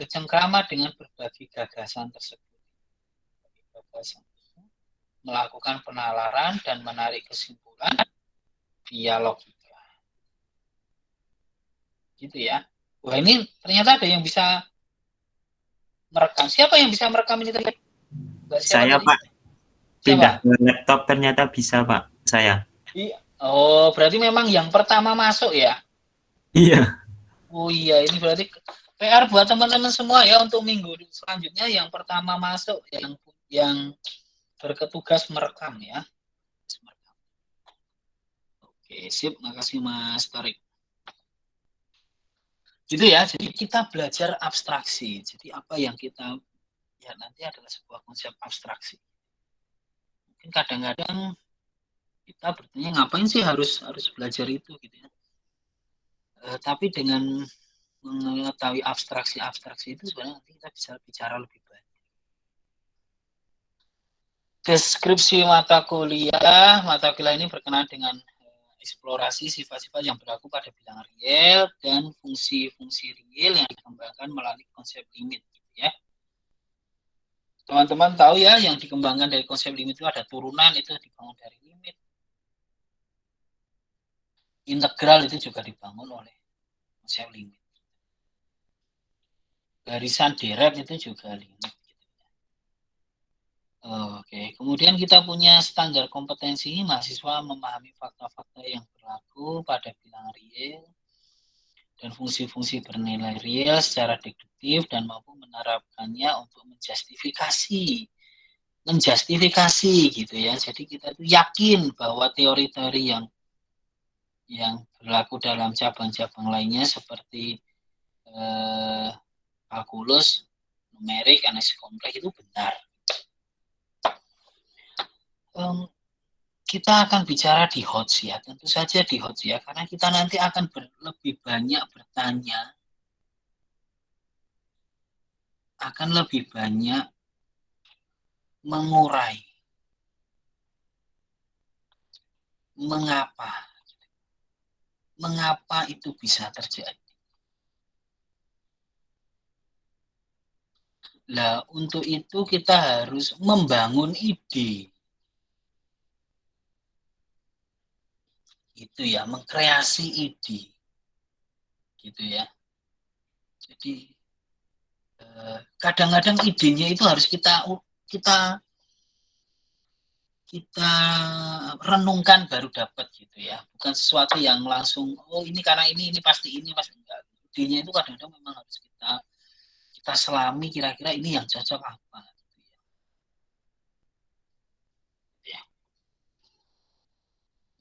bercengkrama dengan berbagai gagasan tersebut. Melakukan penalaran dan menarik kesimpulan via logika. Gitu ya. Wah, ini ternyata ada yang bisa merekam. Siapa yang bisa merekam ini tadi? Saya tadi? Pak, pindah ke laptop ternyata bisa Pak, saya. Oh, berarti memang yang pertama masuk ya? Iya. Oh iya, ini berarti PR buat teman-teman semua ya untuk minggu selanjutnya yang pertama masuk yang berketugas merekam ya. Oke, sip, makasih Mas Tarik. Gitu ya, jadi kita belajar abstraksi. Jadi apa yang kita ya nanti adalah sebuah konsep abstraksi. Mungkin kadang-kadang kita bertanya ngapain sih harus belajar itu gitu ya. Tapi dengan mengetahui abstraksi itu sebenarnya nanti kita bisa bicara lebih banyak. Deskripsi mata kuliah ini berkenaan dengan eksplorasi sifat-sifat yang berlaku pada bilangan real dan fungsi-fungsi real yang dikembangkan melalui konsep limit gitu ya. Teman-teman tahu ya yang dikembangkan dari konsep limit itu ada turunan, itu dibangun dari limit. Integral itu juga dibangun oleh konsep limit. Barisan deret itu juga limit. Oke, kemudian kita punya standar kompetensi mahasiswa memahami fakta-fakta yang berlaku pada bilangan real dan fungsi-fungsi bernilai real secara deduktif dan mampu menerapkannya untuk menjustifikasi gitu ya. Jadi kita tuh yakin bahwa teori-teori yang berlaku dalam cabang-cabang lainnya seperti kalkulus, numerik, analisis kompleks itu benar. Kita akan bicara di HOTS ya, tentu saja di HOTS ya, karena kita nanti akan lebih banyak bertanya, akan lebih banyak mengurai mengapa itu bisa terjadi. Nah, untuk itu kita harus membangun ide. Itu ya, mengkreasi ide. Gitu ya. Jadi kadang-kadang idenya itu harus kita renungkan baru dapat gitu ya. Bukan sesuatu yang langsung ini karena ini pasti enggak. Idenya itu kadang-kadang memang harus kita selami kira-kira ini yang cocok apa.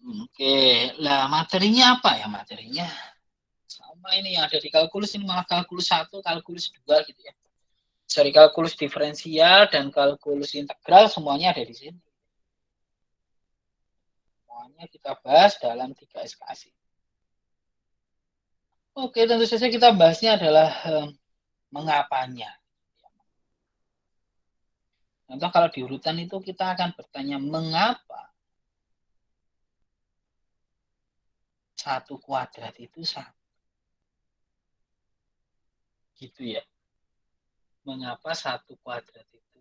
Oke, lah materinya apa ya materinya? Sama ini yang ada di kalkulus ini malah kalkulus 1, kalkulus 2 gitu ya. Dari kalkulus diferensial dan kalkulus integral semuanya ada di sini. Semuanya kita bahas dalam 3 SKS. Oke, tentu saja kita bahasnya adalah mengapanya. Contoh kalau di urutan itu kita akan bertanya mengapa 1 kuadrat itu 1. Gitu ya. Mengapa 1 kuadrat itu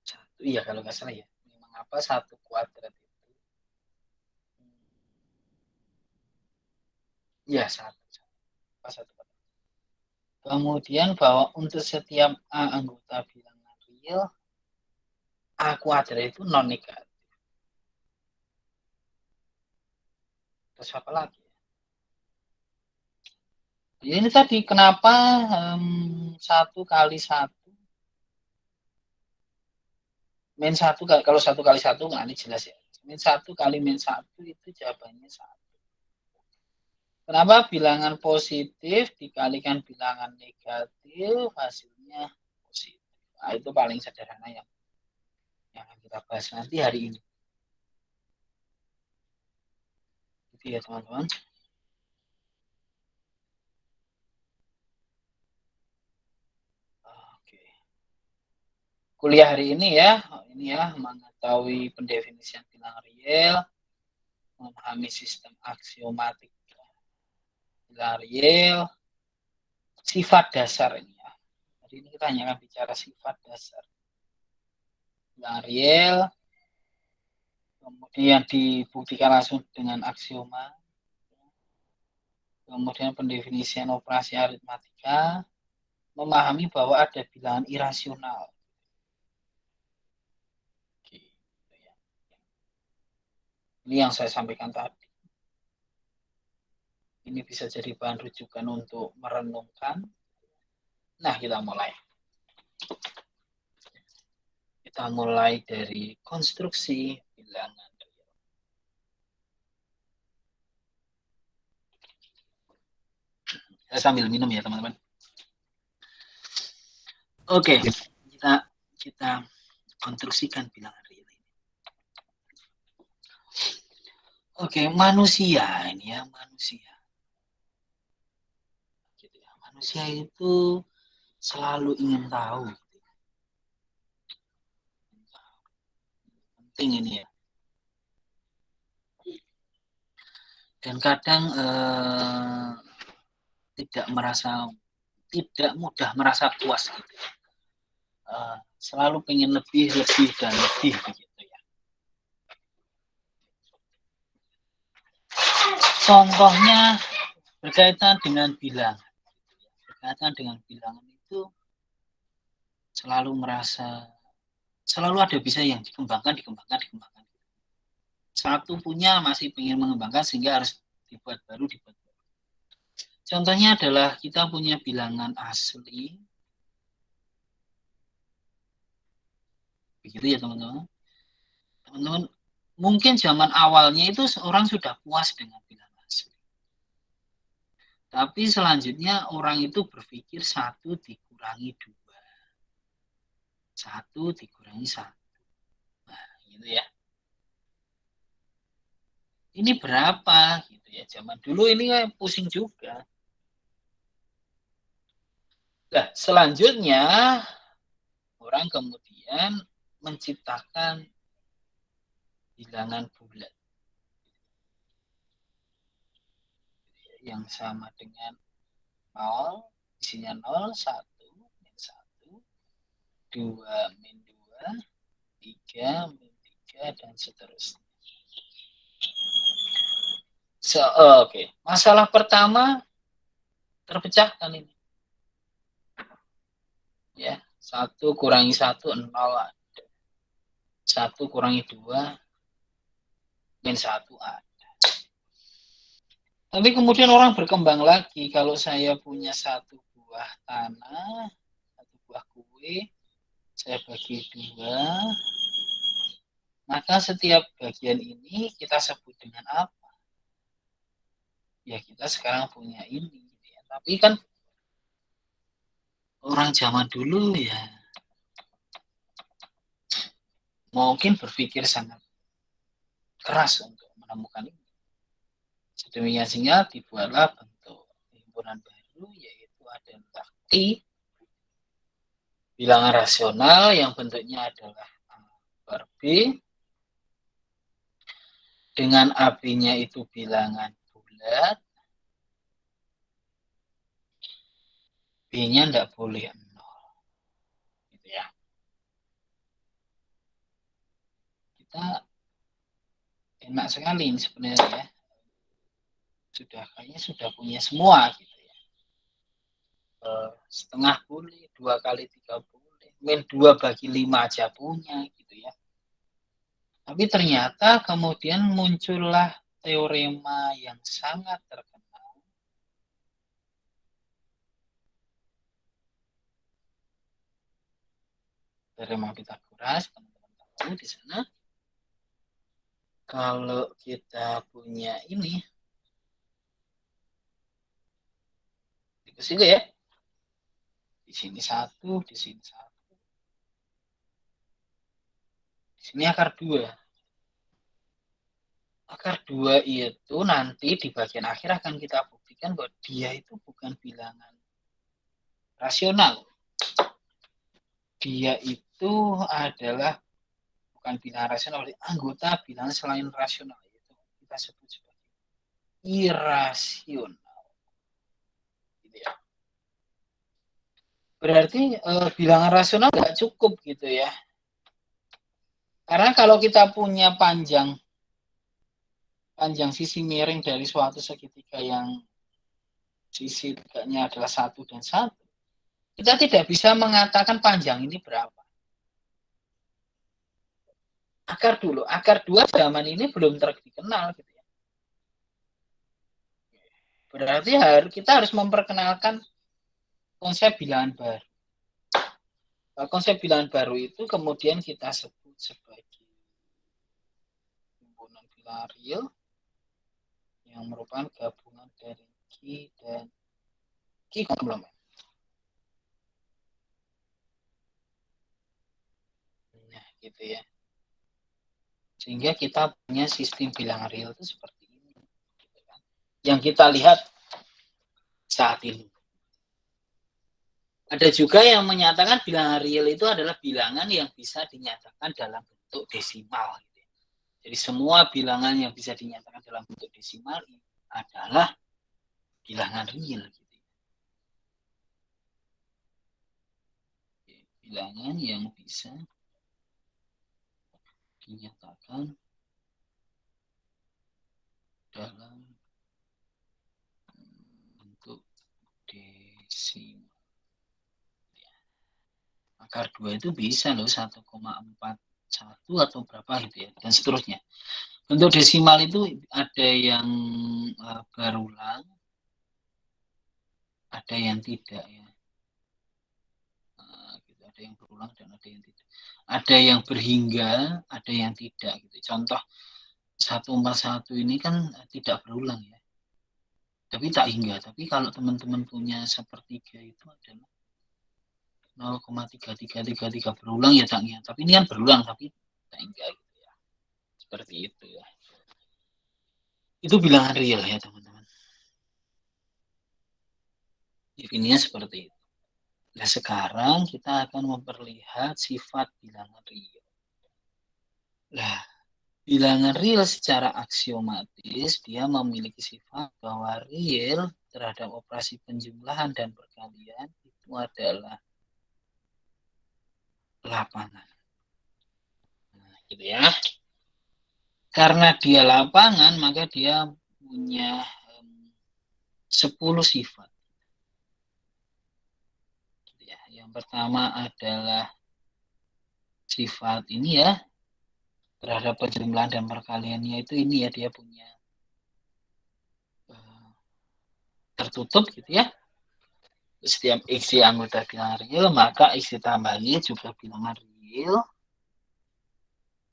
1? Iya kalau nggak salah ya. Mengapa 1 kuadrat itu ya 1. Kemudian bahwa untuk setiap A anggota bilangan real, A kuadrat itu non negatif. Terus apa lagi? Ini tadi kenapa 1 kali 1 min 1 kalau 1 kali 1 nah ini jelas ya. Min 1 kali min 1 itu jawabannya 1. Kenapa bilangan positif dikalikan bilangan negatif hasilnya positif. Nah, itu paling sederhana yang akan kita bahas nanti hari ini. Gitu ya teman-teman. Oke. Kuliah hari ini ya, mengetahui pendefinisian bilangan real, memahami sistem aksiomatik bilangan real, sifat dasar ini ya. Jadi ini kita hanya akan bicara sifat dasar. Bilangan real, kemudian dibuktikan langsung dengan aksioma, kemudian pendefinisian operasi aritmatika, memahami bahwa ada bilangan irasional. Ini yang saya sampaikan tadi. Ini bisa jadi bahan rujukan untuk merenungkan. Nah, kita mulai. Kita mulai dari konstruksi bilangan. Saya sambil minum ya, teman-teman. Oke, kita konstruksikan bilangan real ini. Oke, manusia ini ya, manusia. Gitu ya. Manusia itu selalu ingin tahu. Penting ini ya. Dan kadang tidak mudah merasa puas gitu. Selalu pengen lebih dan lebih begitu ya. Contohnya berkaitan dengan bilangan. Berkaitan dengan bilangan itu selalu ada bisa yang dikembangkan. Satu punya masih pengen mengembangkan sehingga harus dibuat baru. Contohnya adalah kita punya bilangan asli. Begitu ya teman-teman. Teman-teman, mungkin zaman awalnya itu orang sudah puas dengan bilangan asli. Tapi selanjutnya orang itu berpikir 1 dikurangi 2. 1 dikurangi 1. Nah, gitu ya. Ini berapa gitu ya. Zaman dulu ini pusing juga. Nah, selanjutnya orang kemudian menciptakan bilangan bulat yang sama dengan 0, isinya 0, 1, min 1, 2, min 2, 3, min 3, dan seterusnya. Oke. Masalah pertama terpecahkan ini. Ya, 1 kurangi 1, 0 ada. 1 kurangi 2, min 1 ada. Tapi kemudian orang berkembang lagi. Kalau saya punya 1 buah tanah, 1 buah kue, saya bagi 2, maka setiap bagian ini kita sebut dengan apa? Ya kita sekarang punya ini. Tapi kan orang zaman dulu ya mungkin berpikir sangat keras untuk menemukan ini. Sedemikian sehingga dibuatlah bentuk himpunan baru, yaitu adalah bilangan rasional yang bentuknya adalah A per B, dengan AB-nya itu bilangan bulat, B-nya tidak boleh 0. Gitu ya. Kita enak sekali ini sebenarnya ya. Kayaknya sudah punya semua gitu ya. Setengah boleh, 2 kali 3 boleh, min 2 bagi 5 aja punya gitu ya. Tapi ternyata kemudian muncullah teorema yang sangat terkenal. Teorema Pythagoras, teman-teman tahu di sana. Kalau kita punya ini, di sini ya, di sini 1, di sini 1, di sini akar 2. Akar 2 itu nanti di bagian akhir akan kita buktikan bahwa dia itu bukan bilangan rasional. Dia itu adalah bukan bilangan rasional, anggota bilangan selain rasional, itu kita sebut sebagai irasional. Gitu ya. berarti bilangan rasional nggak cukup gitu ya. Karena kalau kita punya panjang sisi miring dari suatu segitiga yang sisi tegaknya adalah 1 dan 1, kita tidak bisa mengatakan panjang ini berapa. Akar 2 zaman ini belum terkenal gitu ya. Berarti kita harus memperkenalkan konsep bilangan baru. Konsep bilangan baru itu kemudian kita sebut sebagai himpunan bilangan real yang merupakan gabungan dari Q dan Q komplement. Nah, gitu ya. Sehingga kita punya sistem bilangan real itu seperti ini. Gitu kan. Yang kita lihat saat ini. Ada juga yang menyatakan bilangan real itu adalah bilangan yang bisa dinyatakan dalam bentuk desimal. Jadi semua bilangan yang bisa dinyatakan dalam bentuk desimal adalah bilangan real. Bilangan yang bisa dinyatakan dalam bentuk desimal. Akar 2 itu bisa loh 1,41 atau berapa gitu ya, dan seterusnya. Bentuk desimal itu ada yang berulang, ada yang tidak ya. Gitu, ada yang berulang dan ada yang tidak. Ada yang berhingga, ada yang tidak gitu. Contoh 141 ini kan tidak berulang ya. Tapi tak hingga. Tapi kalau teman-teman punya sepertiga itu adalah 0,3333 berulang ya tak hingga. Tapi ini kan berulang tapi tak hingga gitu ya. Seperti itu ya. Itu bilangan real ya teman-teman. Defininya seperti itu. Nah sekarang kita akan memperlihat sifat bilangan real. Nah, bilangan real secara aksiomatis dia memiliki sifat bahwa real terhadap operasi penjumlahan dan perkalian itu adalah lapangan. Nah, gitu ya. Karena dia lapangan, maka dia punya 10 sifat. Yang pertama adalah sifat ini ya, terhadap penjumlahan dan perkaliannya itu ini ya, dia punya tertutup gitu ya. Setiap X anggota bilangan real, maka X ditambah Y juga bilangan real.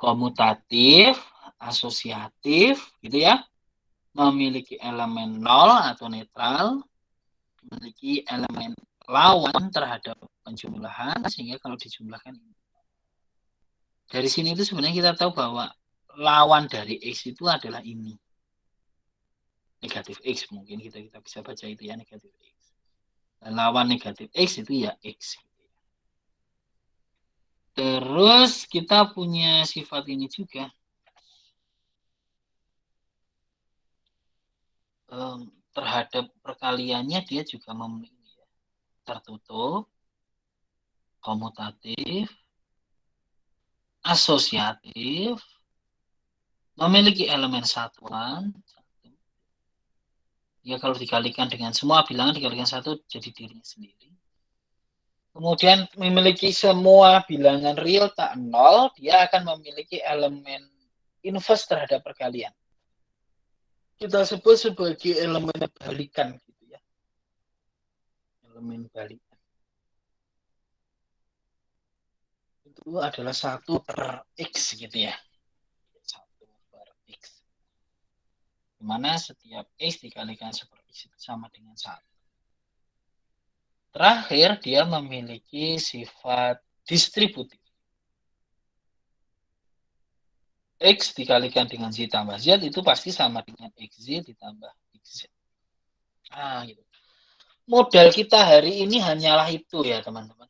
Komutatif, asosiatif, gitu ya. Memiliki elemen nol atau netral, memiliki elemen lawan terhadap penjumlahan, sehingga kalau dijumlahkan dari sini itu sebenarnya kita tahu bahwa lawan dari X itu adalah ini. Negatif X mungkin kita bisa baca itu ya, negatif X. Dan lawan negatif X itu ya X. Terus kita punya sifat ini juga. Terhadap perkaliannya dia juga memiliki tertutup, komutatif, asosiatif, memiliki elemen satuan. Ya kalau dikalikan dengan semua bilangan dikalikan 1 jadi dirinya sendiri. Kemudian memiliki semua bilangan real tak nol, dia akan memiliki elemen inverse terhadap perkalian. Kita sebut sebagai elemen balikan gitu ya. Elemen balikan. Itu adalah 1 per X gitu ya. 1 per X. Dimana setiap X dikalikan per X itu sama dengan 1. Terakhir, dia memiliki sifat distributif. X dikalikan dengan Z tambah Z itu pasti sama dengan XZ ditambah XZ. Nah, gitu. Modal kita hari ini hanyalah itu ya teman-teman.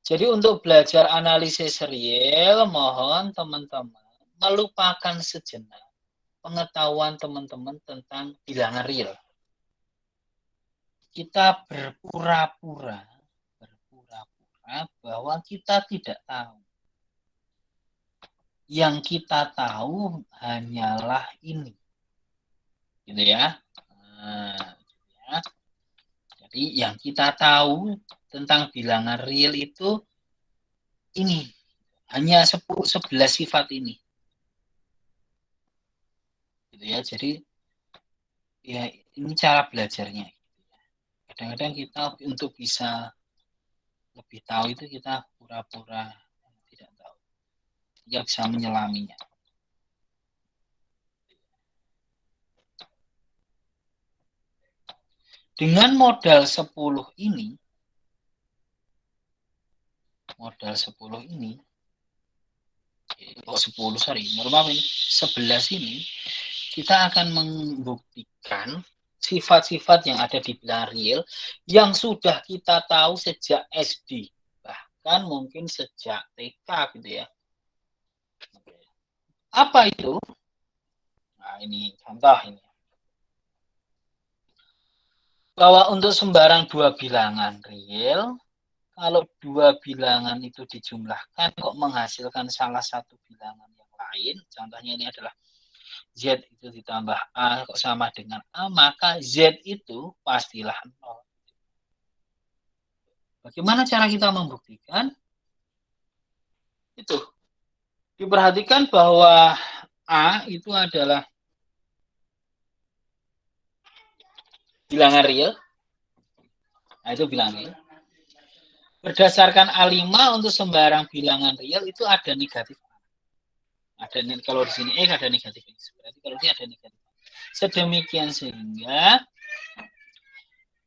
Jadi untuk belajar analisis real, mohon teman-teman melupakan sejenak pengetahuan teman-teman tentang bilangan real. Kita berpura-pura bahwa kita tidak tahu. Yang kita tahu hanyalah ini. Gitu ya. Nah, ya. Jadi yang kita tahu tentang bilangan real itu ini. Hanya 10-11 sifat ini. Gitu ya. Jadi ya ini cara belajarnya. Kadang-kadang kita untuk bisa lebih tahu itu kita pura-pura tidak tahu. Tidak bisa menyelaminya. Dengan modal 10 ini, oh 10, sorry, mohon ini, 11 ini, kita akan membuktikan sifat-sifat yang ada di bilangan real yang sudah kita tahu sejak SD, bahkan mungkin sejak TK gitu ya. Apa itu? Nah ini contoh ini. Bahwa untuk sembarang dua bilangan real, kalau dua bilangan itu dijumlahkan kok menghasilkan salah satu bilangan yang lain, contohnya ini adalah Z itu ditambah A kok sama dengan A, maka Z itu pastilah 0. Bagaimana cara kita membuktikan? Itu. Diperhatikan bahwa A itu adalah bilangan real. Nah, itu bilangan real. Berdasarkan A5 untuk sembarang bilangan real itu ada negatif. Ada kalau di sini X ada negatif X. Berarti kalau ini ada negatif. Sedemikian sehingga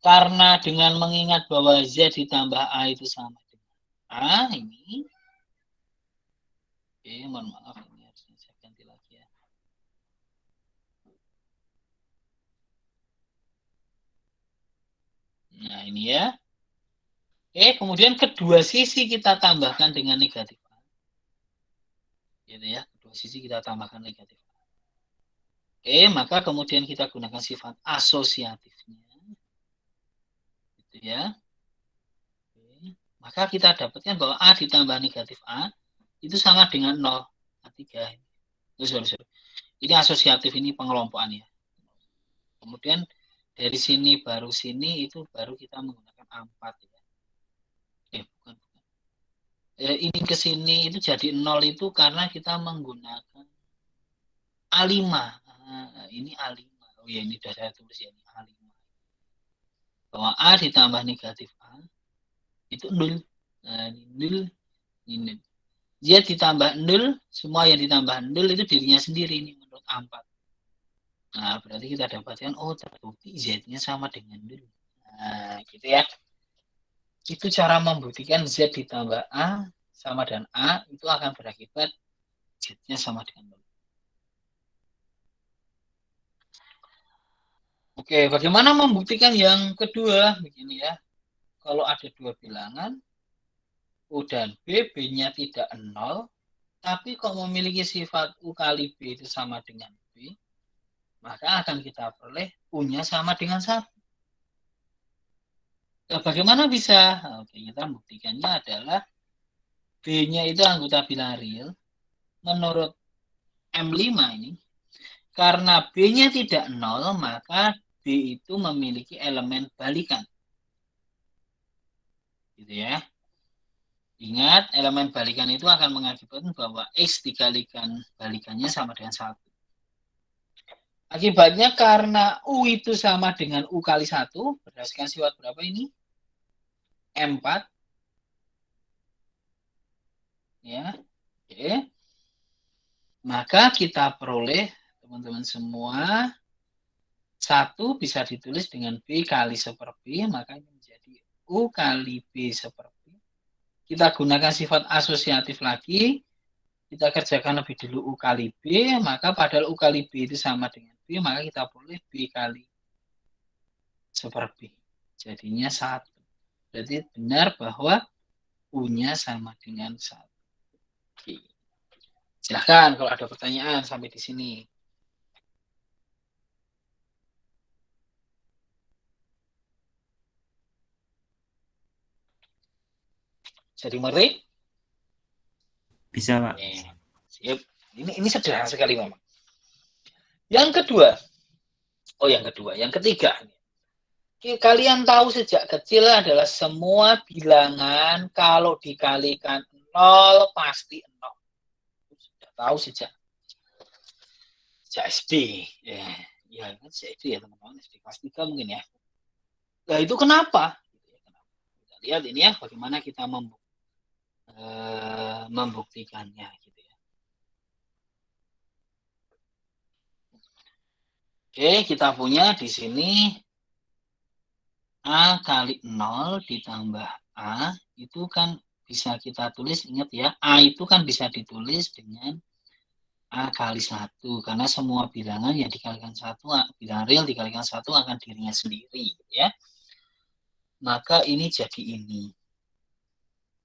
karena dengan mengingat bahwa Z ditambah A itu sama dengan A, ini oke, mohon maaf ini harusnya saya ganti lagi ya. Nah, ini ya. Kemudian kedua sisi kita tambahkan dengan negatif A. Gitu ya, kedua sisi kita tambahkan negatif A. Maka kemudian kita gunakan sifat asosiatifnya. Gitu ya. Maka kita dapatkan bahwa A ditambah negatif A itu sama dengan 0. A3. Sorry. Ini asosiatif, ini pengelompokan ya. Kemudian dari sini baru sini itu baru kita menggunakan A4 ya. Bukan. Ini ke sini itu jadi 0 itu karena kita menggunakan A5. Nah, ini A5. Oh ya, ini sudah saya tulis ya, ini A5. Bahwa A ditambah negatif A itu 0. Nah, ini 0. Ini. Z ditambah 0, semua yang ditambah 0 itu dirinya sendiri ini menurut A4. Nah, berarti kita dapatkan, oh terbukti Z-nya sama dengan 0. Nah, gitu ya. Itu cara membuktikan Z ditambah A sama dengan A itu akan berakibat Z-nya sama dengan 0. Oke, bagaimana membuktikan yang kedua? Begini ya. Kalau ada dua bilangan, U dan B, B-nya tidak 0, tapi kok memiliki sifat U kali B itu sama dengan B, maka akan kita peroleh U-nya sama dengan 1. Nah, bagaimana bisa? Oke, kita buktikannya adalah B-nya itu anggota bilangan real. Menurut M5 ini, karena B-nya tidak 0, maka B itu memiliki elemen balikan. Gitu ya. Ingat, elemen balikan itu akan mengakibatkan bahwa X dikalikan balikannya sama dengan 1. Akibatnya karena U itu sama dengan U kali 1, berdasarkan sifat berapa ini? M4. Ya. Oke. Maka kita peroleh, teman-teman semua, 1 bisa ditulis dengan B kali seper B, maka ini menjadi U kali B seper B. Kita gunakan sifat asosiatif lagi, kita kerjakan lebih dulu U kali B, maka padahal U kali B itu sama dengan B, maka kita peroleh B kali seper B. Jadinya 1. Berarti benar bahwa U-nya sama dengan 1. Oke. Silahkan kalau ada pertanyaan sampai di sini. Bisa dimengerti? Bisa, Pak. Sip. Ini sederhana sekali memang. Yang kedua, yang ketiga. Kalian tahu sejak kecil adalah semua bilangan kalau dikalikan 0 pasti 0. Sudah tahu sejak SD. Ya kan sejak SD ya teman-teman, SD kelas 3 mungkin ya. Nah itu kenapa? Kita lihat ini ya bagaimana kita membuktikannya gitu ya. Oke, kita punya di sini A kali 0 ditambah A itu kan bisa kita tulis, ingat ya, A itu kan bisa ditulis dengan A kali 1 karena semua bilangan yang dikalikan 1, bilangan real dikalikan 1 akan dirinya sendiri ya. Maka ini jadi ini.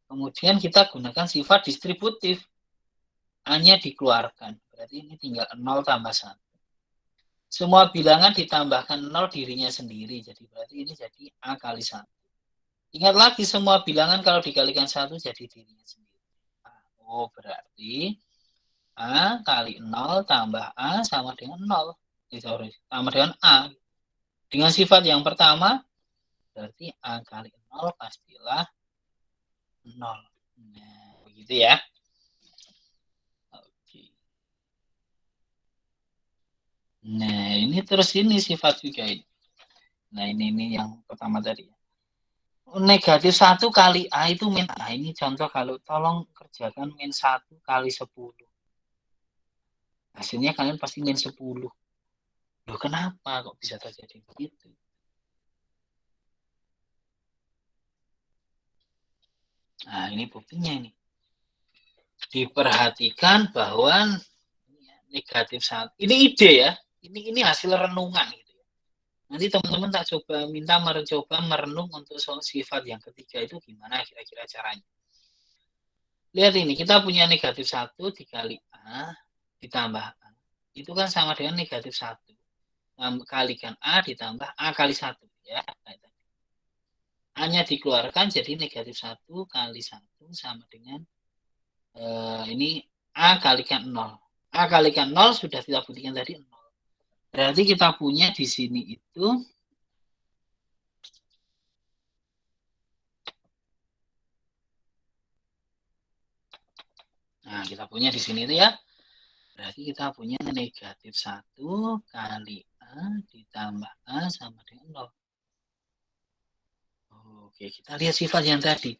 Kemudian kita gunakan sifat distributif. A-nya dikeluarkan. Berarti ini tinggal 0 tambah 1. Semua bilangan ditambahkan 0 dirinya sendiri. Jadi berarti ini jadi A kali 1. Ingat lagi semua bilangan kalau dikalikan 1 jadi dirinya sendiri. Oh berarti A kali 0 tambah A sama dengan 0. Sama dengan A. Dengan sifat yang pertama, berarti A kali 0 pastilah 0. Nah, begitu ya. Oke. Nah, ini terus ini sifat juga ini. Nah, ini yang pertama tadi. Negatif 1 kali A itu min A. Ini contoh kalau tolong kerjakan min 1 kali 10. Hasilnya kalian pasti min 10. Loh, kenapa kok bisa terjadi begitu? Nah, ini buktinya ini. Diperhatikan bahwa negatif 1. Ini ide ya. Ini hasil renungan gitu ya. Nanti teman-teman tak coba minta merenung untuk sifat yang ketiga itu gimana kira-kira caranya. Lihat ini, kita punya negatif 1 dikali A ditambah A. Itu kan sama dengan negatif 1. Kalikan A ditambah A kali 1 ya. A-nya dikeluarkan jadi negatif 1 kali 1 sama dengan ini A kalikan 0. A kalikan 0 sudah kita buktikan tadi 0. Berarti kita punya di sini itu nah, kita punya di sini itu ya. Berarti kita punya negatif 1 kali A ditambah A sama dengan 0. Oke, kita lihat sifat yang tadi.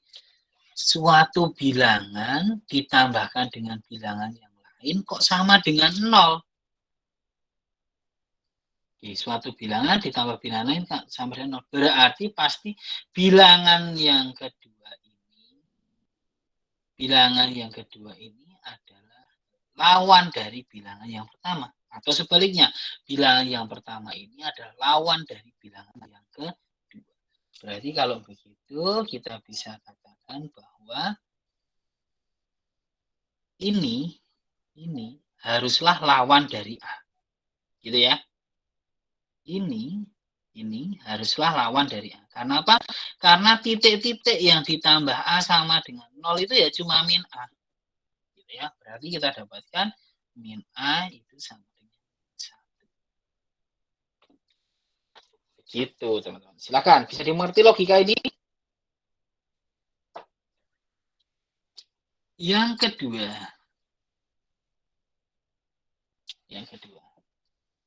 Suatu bilangan ditambahkan dengan bilangan yang lain kok sama dengan 0. Oke, suatu bilangan ditambah bilangan lain sama dengan 0. Berarti pasti bilangan yang kedua ini adalah lawan dari bilangan yang pertama. Atau sebaliknya, bilangan yang pertama ini adalah lawan dari bilangan yang kedua. Berarti kalau begitu kita bisa katakan bahwa ini haruslah lawan dari A. Gitu ya. Ini haruslah lawan dari A. Karena apa? Karena titik-titik yang ditambah A sama dengan 0 itu ya cuma min A. Gitu ya. Berarti kita dapatkan min A itu sama dengan 1. Gitu, teman-teman. Silakan, bisa dimengerti logika ini? Yang kedua.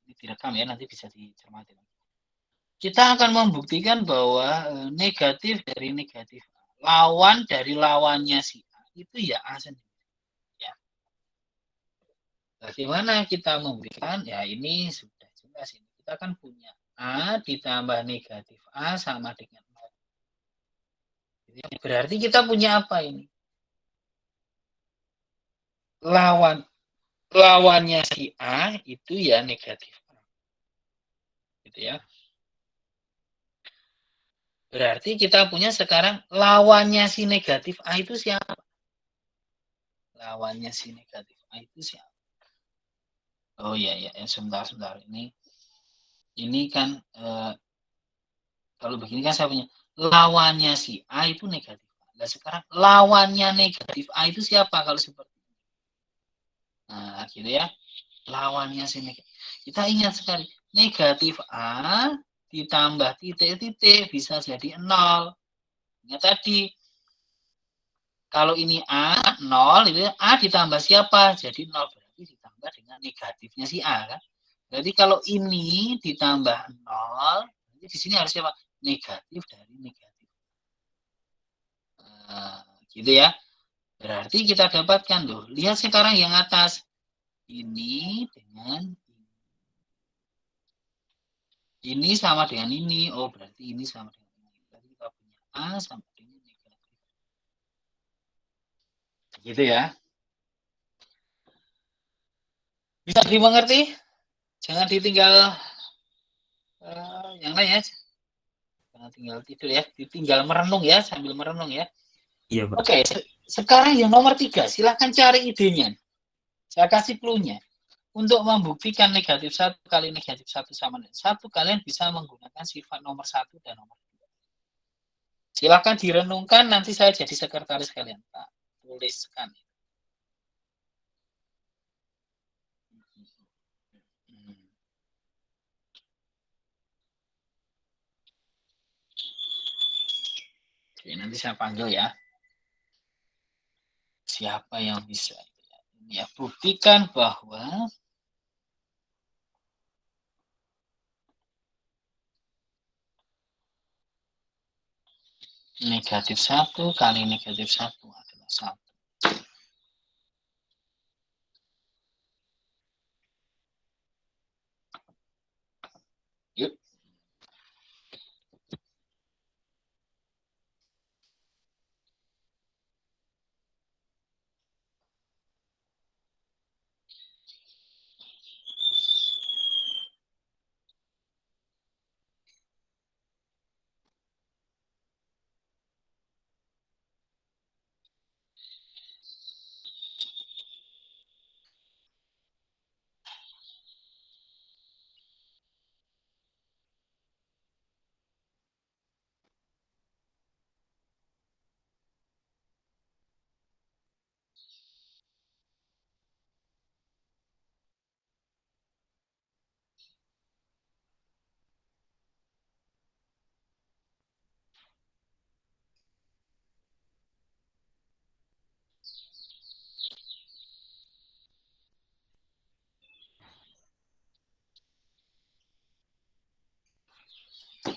Ini direkam ya, nanti bisa dicermati. Kita akan membuktikan bahwa negatif dari negatif A, lawan dari lawannya si A itu ya A sendiri. Ya. Bagaimana kita membuktikan? Ya ini sudah jelas. Kita kan punya A ditambah negatif A sama dengan 0. Berarti kita punya apa ini? Lawannya si A itu ya negatif A. Gitu ya. Berarti kita punya sekarang lawannya si negatif A itu siapa? Lawannya si negatif A itu siapa? Oh iya, sebentar. Ini kan kalau begini kan saya punya lawannya si A itu negatif A. Nah, sekarang lawannya negatif A itu siapa kalau seperti ini? Nah, gitu ya. Lawannya si negatif. Kita ingat sekali, negatif A ditambah titik-titik bisa jadi 0. Ingat tadi, kalau ini A, 0, itu A ditambah siapa? Jadi 0, berarti ditambah dengan negatifnya si A, kan? Berarti kalau ini ditambah 0, berarti di sini harus siapa? Negatif dari negatif. Nah, gitu ya. Berarti kita dapatkan loh. Lihat sekarang yang atas. Ini dengan ini sama dengan ini. Oh, berarti ini sama dengan ini. Berarti kita punya A sama dengan negatif. Gitu ya. Bisa dimengerti? Jangan ditinggal yang lain ya. Jangan tinggal tidur ya. Ditinggal merenung ya, sambil merenung ya. Iya, Pak. Oke, sekarang yang nomor 3. Silahkan cari idenya. Saya kasih clue-nya. Untuk membuktikan negatif 1 kali negatif 1 sama dengan 1, kalian bisa menggunakan sifat nomor 1 dan nomor 2. Silakan direnungkan, nanti saya jadi sekretaris kalian, Pak. Tuliskan. Oke, nanti saya panggil ya. Siapa yang bisa? Ya, buktikan bahwa negatif 1 kali negatif 1 adalah 1. Yuk.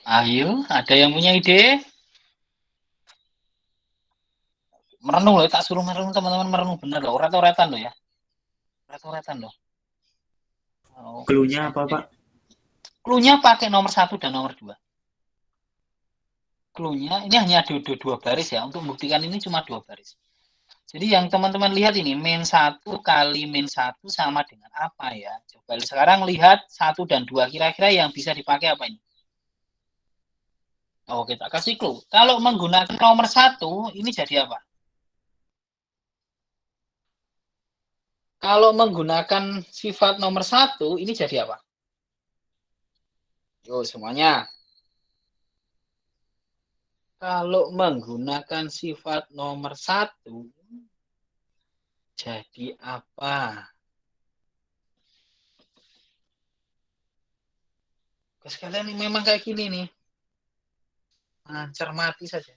Ayo, ada yang punya ide? Merenung loh, tak suruh merenung teman-teman, merenung bener loh, urat-uratan loh ya. Urat-uratan loh. Oh, Clue-nya apa, Pak? Clue-nya pakai nomor 1 dan nomor 2. Clue-nya ini hanya ada 2 baris ya. Untuk membuktikan ini cuma 2 baris. Jadi yang teman-teman lihat ini, min 1 kali min 1 sama dengan apa ya? Coba sekarang lihat 1 dan 2. Kira-kira yang bisa dipakai apa ini? Oh, kita kasih clue. Kalau menggunakan nomor 1, ini jadi apa? Kalau menggunakan sifat nomor 1, ini jadi apa? Yo, semuanya. Kalau menggunakan sifat nomor 1, jadi apa? Sekalian ini memang kayak gini nih. Nah, cermati saja.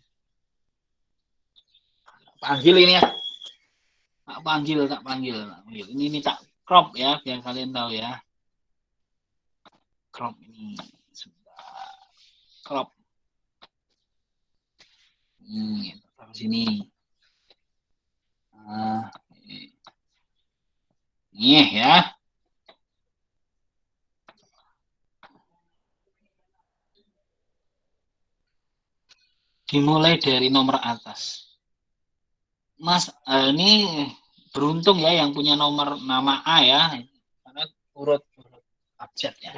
Panggil ini ya. Tak panggil. Ini tak crop ya, biar kalian tahu ya. Crop ini. Sebentar. Crop. Ini, taruh sini. Nah, ini ya. Dimulai dari nomor atas. Mas, ini beruntung ya yang punya nomor nama A ya. Karena urut abjad ya.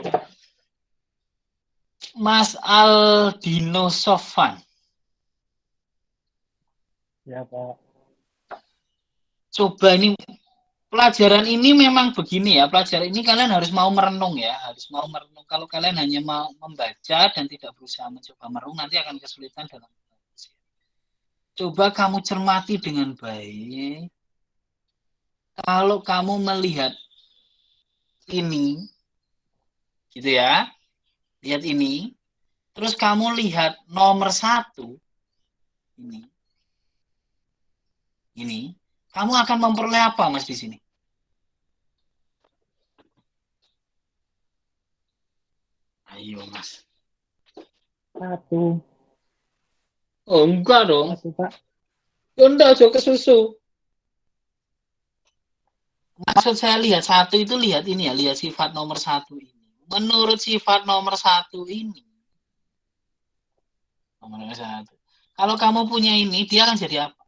Mas Aldino Sofan. Ya, Pak. Coba ini pelajaran ini memang begini ya. Pelajaran ini kalian harus mau merenung ya. Harus mau merenung. Kalau kalian hanya mau membaca dan tidak berusaha mencoba merenung, nanti akan kesulitan dalam. Coba kamu cermati dengan baik. Kalau kamu melihat ini, gitu ya, lihat ini, terus kamu lihat nomor 1, ini, kamu akan memperoleh apa, Mas, di sini? Ayo, Mas. 1. Oh, enggak dong. 1, Pak. Enggak, jauh ke susu. Maksud saya lihat 1 itu lihat ini ya, lihat sifat nomor 1 ini. Menurut sifat nomor 1 ini, nomor 1. Kalau kamu punya ini, dia akan jadi apa?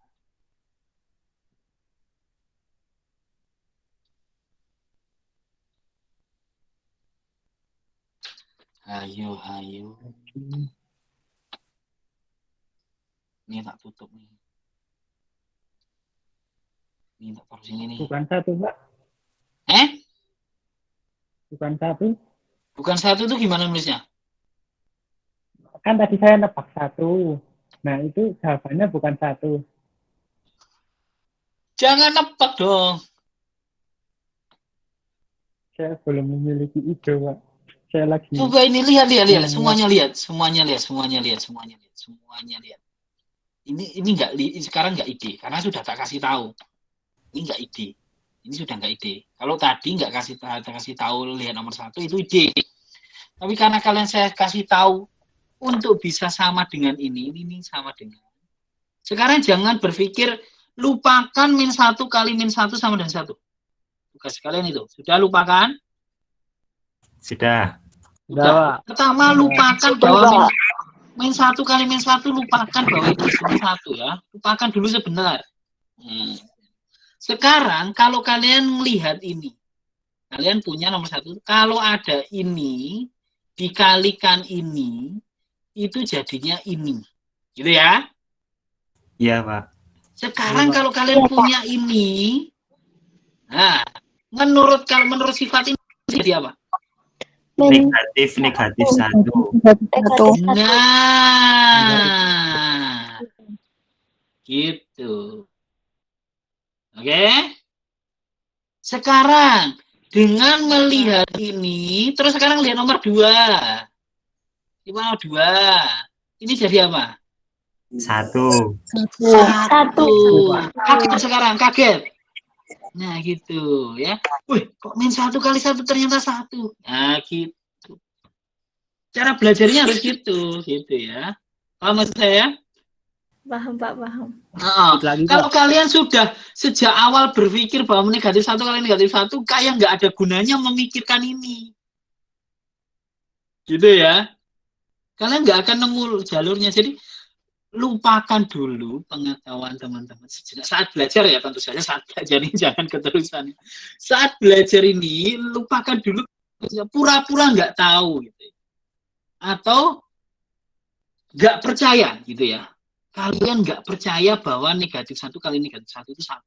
Ayo, ayo. Ini tak tutup nih. Ini tak taruh sini nih. Bukan 1, Pak. Bukan 1. Bukan 1 itu gimana nulisnya? Kan tadi saya nebak 1. Nah, itu jawabannya bukan 1. Jangan nebak dong. Saya belum memiliki ide, Pak. Saya lagi. Coba ini lihat. Semuanya lihat. Ini enggak, sekarang enggak ide, karena sudah tak kasih tahu. Ini enggak ide. Ini sudah enggak ide. Kalau tadi enggak kasih tahu lihat nomor 1 itu ide. Tapi karena kalian saya kasih tahu untuk bisa sama dengan ini sama dengan. Sekarang jangan berpikir lupakan -1 kali -1 sama dengan 1. Tugas kalian itu. Sudah lupakan? Sudah. Sudah. Pertama lupakan bahwa -1 kali -1, lupakan bahwa itu sini 1 ya. Lupakan dulu sebentar. Sekarang kalau kalian melihat ini, kalian punya nomor 1. Kalau ada ini dikalikan ini, itu jadinya ini. Gitu ya? Iya, Pak. Sekarang kalau kalian punya ini, nah, menurut sifat ini jadi apa? Negatif 1. Nah, gitu. Oke? Sekarang dengan melihat ini, terus sekarang lihat nomor 2. Ini nomor 2. Ini jadi apa? 1. Kaget. Nah, gitu ya. Wih, kok -1 kali 1 ternyata 1. Nah, gitu. Cara belajarnya harus gitu ya. Paham maksud saya? Paham, Pak, paham. Kalau kalian sudah sejak awal berpikir bahwa -1 kali -1, kayak nggak ada gunanya memikirkan ini. Gitu ya. Kalian nggak akan nemu jalurnya. Jadi, lupakan dulu pengetahuan teman-teman sejenak. Saat belajar ya, tentu saja saat belajar ini jangan keterusan. Saat belajar ini, lupakan dulu, pura-pura nggak tahu. Gitu. Atau nggak percaya, gitu ya. Kalian nggak percaya bahwa -1 kali -1 itu 1.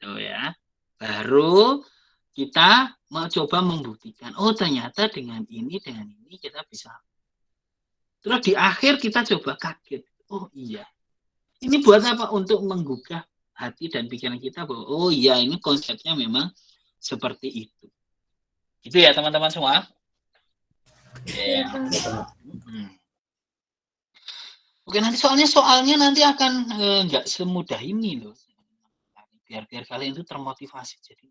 Tuh ya. Baru kita mau coba membuktikan. Oh, ternyata dengan ini kita bisa. Terus di akhir kita coba kaget. Oh iya. Ini buat apa? Untuk menggugah hati dan pikiran kita bahwa oh iya, ini konsepnya memang seperti itu. Itu ya teman-teman semua. Iya, Pak. Oke, soalnya nanti akan nggak semudah ini loh. Biar kalian itu termotivasi. Jadi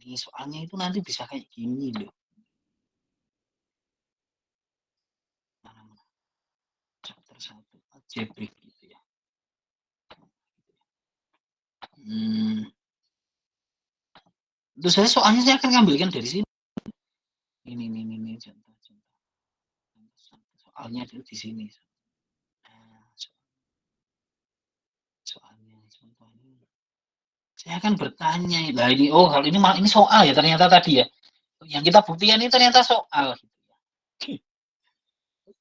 ini soalnya itu nanti bisa kayak gini loh. Chapter 1 algebrik gitu ya. Terus soalnya saya akan ngambilkan dari sini. Ini contoh. Soalnya itu di sini. Soalnya contohnya. Saya akan bertanya, lah ini kalau ini soal ya ternyata tadi ya. Yang kita buktikan ini ternyata soal.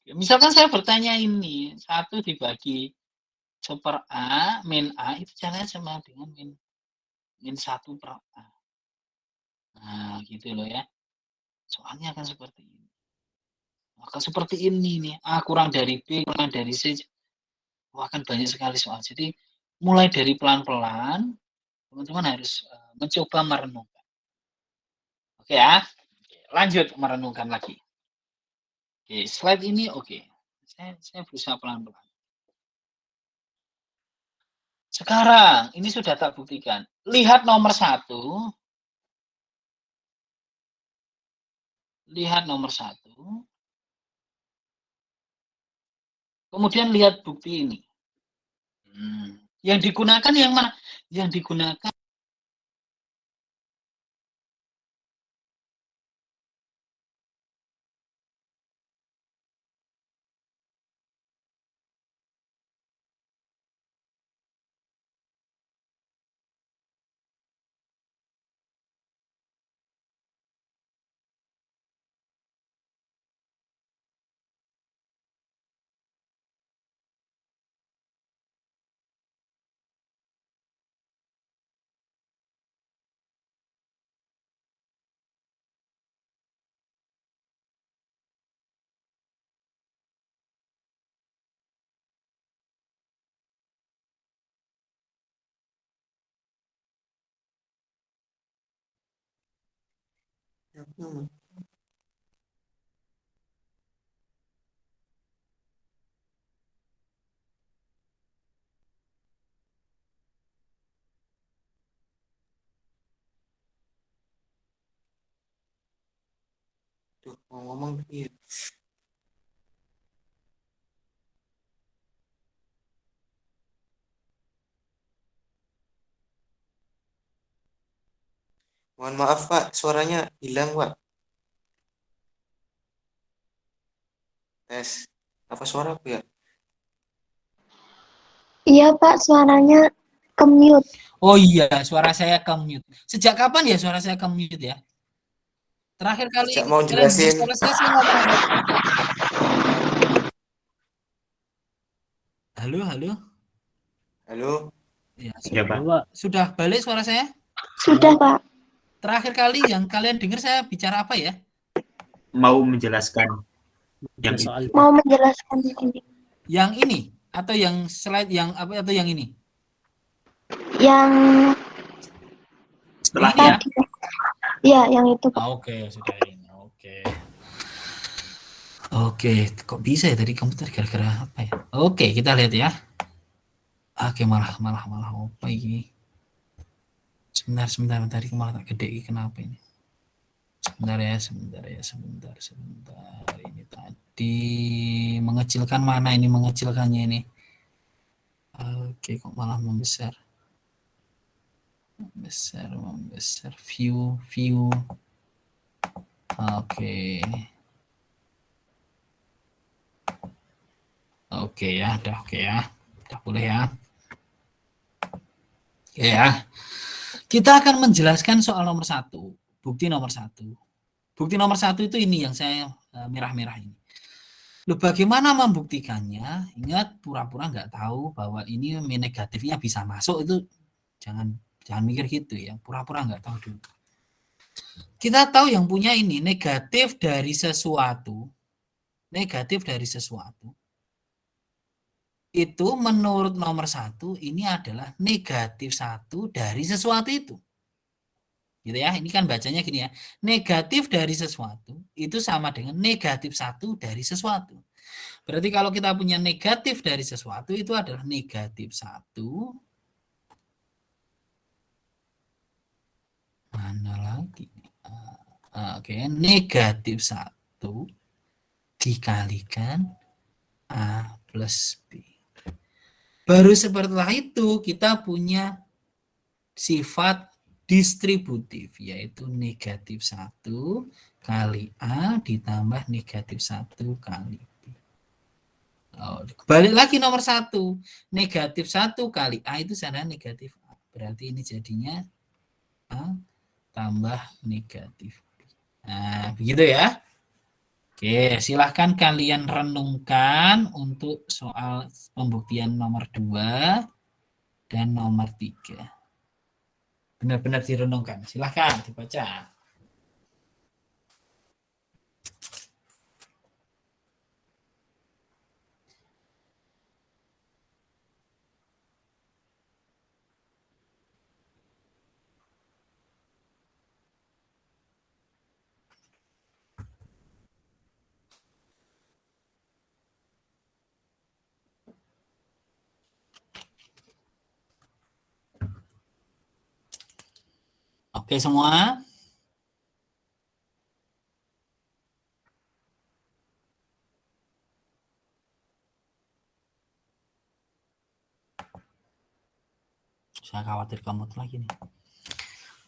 Misalkan saya bertanya ini, 1 dibagi super A, min A, itu caranya sama dengan min 1 per A. Nah, gitu loh ya. Soalnya akan seperti ini. Maka seperti ini nih, A kurang dari B, kurang dari C. akan banyak sekali soal. Jadi mulai dari pelan-pelan, teman-teman harus mencoba merenungkan. Oke ya, lanjut merenungkan lagi. Oke, slide ini oke. Saya berusaha pelan-pelan. Sekarang, ini sudah tak buktikan. Lihat nomor 1. Lihat nomor 1. Kemudian lihat bukti ini. Yang digunakan yang mana? Yang digunakan mau ngomong dikit. Mohon maaf Pak, suaranya hilang Pak. Tes. Apa suara aku ya? Iya Pak, suaranya ke-mute. Oh iya, suara saya ke-mute. Sejak kapan ya suara saya ke-mute ya? Terakhir kali Sejak mau kalian dengar jelasin. suara saya ngomong apa? Halo, halo. Halo. Ya, Ya Pak. sudah balik suara saya? Sudah Pak. Terakhir kali yang kalian dengar saya bicara apa ya? Mau menjelaskan yang soal Mau menjelaskan ini. Yang ini atau yang slide yang apa atau yang ini? Yang setelah Ini ya? tadi. Ya, yang itu Pak. Oke, sudah ini. Oke. Oke, kok bisa ya tadi komputer gara-gara apa ya? Oke, kita lihat ya. Oke, malah apa ini? Sebentar tadi malah tak gede ini, kenapa ini? Sebentar ya. Ini tadi mengecilkan mana ini mengecilkannya ini? Oke, kok malah membesar view. Oke ya, udah boleh ya. Oke ya, kita akan menjelaskan soal nomor 1, bukti nomor 1. Bukti nomor 1 itu ini yang saya merah-merah ini. Loh, bagaimana membuktikannya? Ingat, pura-pura nggak tahu bahwa ini negatifnya bisa masuk, itu jangan mikir gitu ya, pura-pura nggak tahu dulu. Kita tahu yang punya ini negatif dari sesuatu itu menurut nomor 1 ini adalah negatif 1 dari sesuatu itu. Gitu ya, ini kan bacanya gini ya, negatif dari sesuatu itu sama dengan negatif 1 dari sesuatu. Berarti kalau kita punya negatif dari sesuatu itu adalah negatif 1 mana lagi? Oke, negatif 1 dikalikan A plus B. Baru setelah itu kita punya sifat distributif, yaitu negatif 1 kali A ditambah negatif 1 kali B. Balik lagi nomor 1. Negatif 1 kali A itu sama negatif A. Berarti ini jadinya A tambah negatif B. Nah, begitu ya. Oke, silahkan kalian renungkan untuk soal pembuktian nomor 2 dan nomor 3. Benar-benar direnungkan. Silahkan dibaca. Oke semua? Saya khawatir ke mute lagi nih.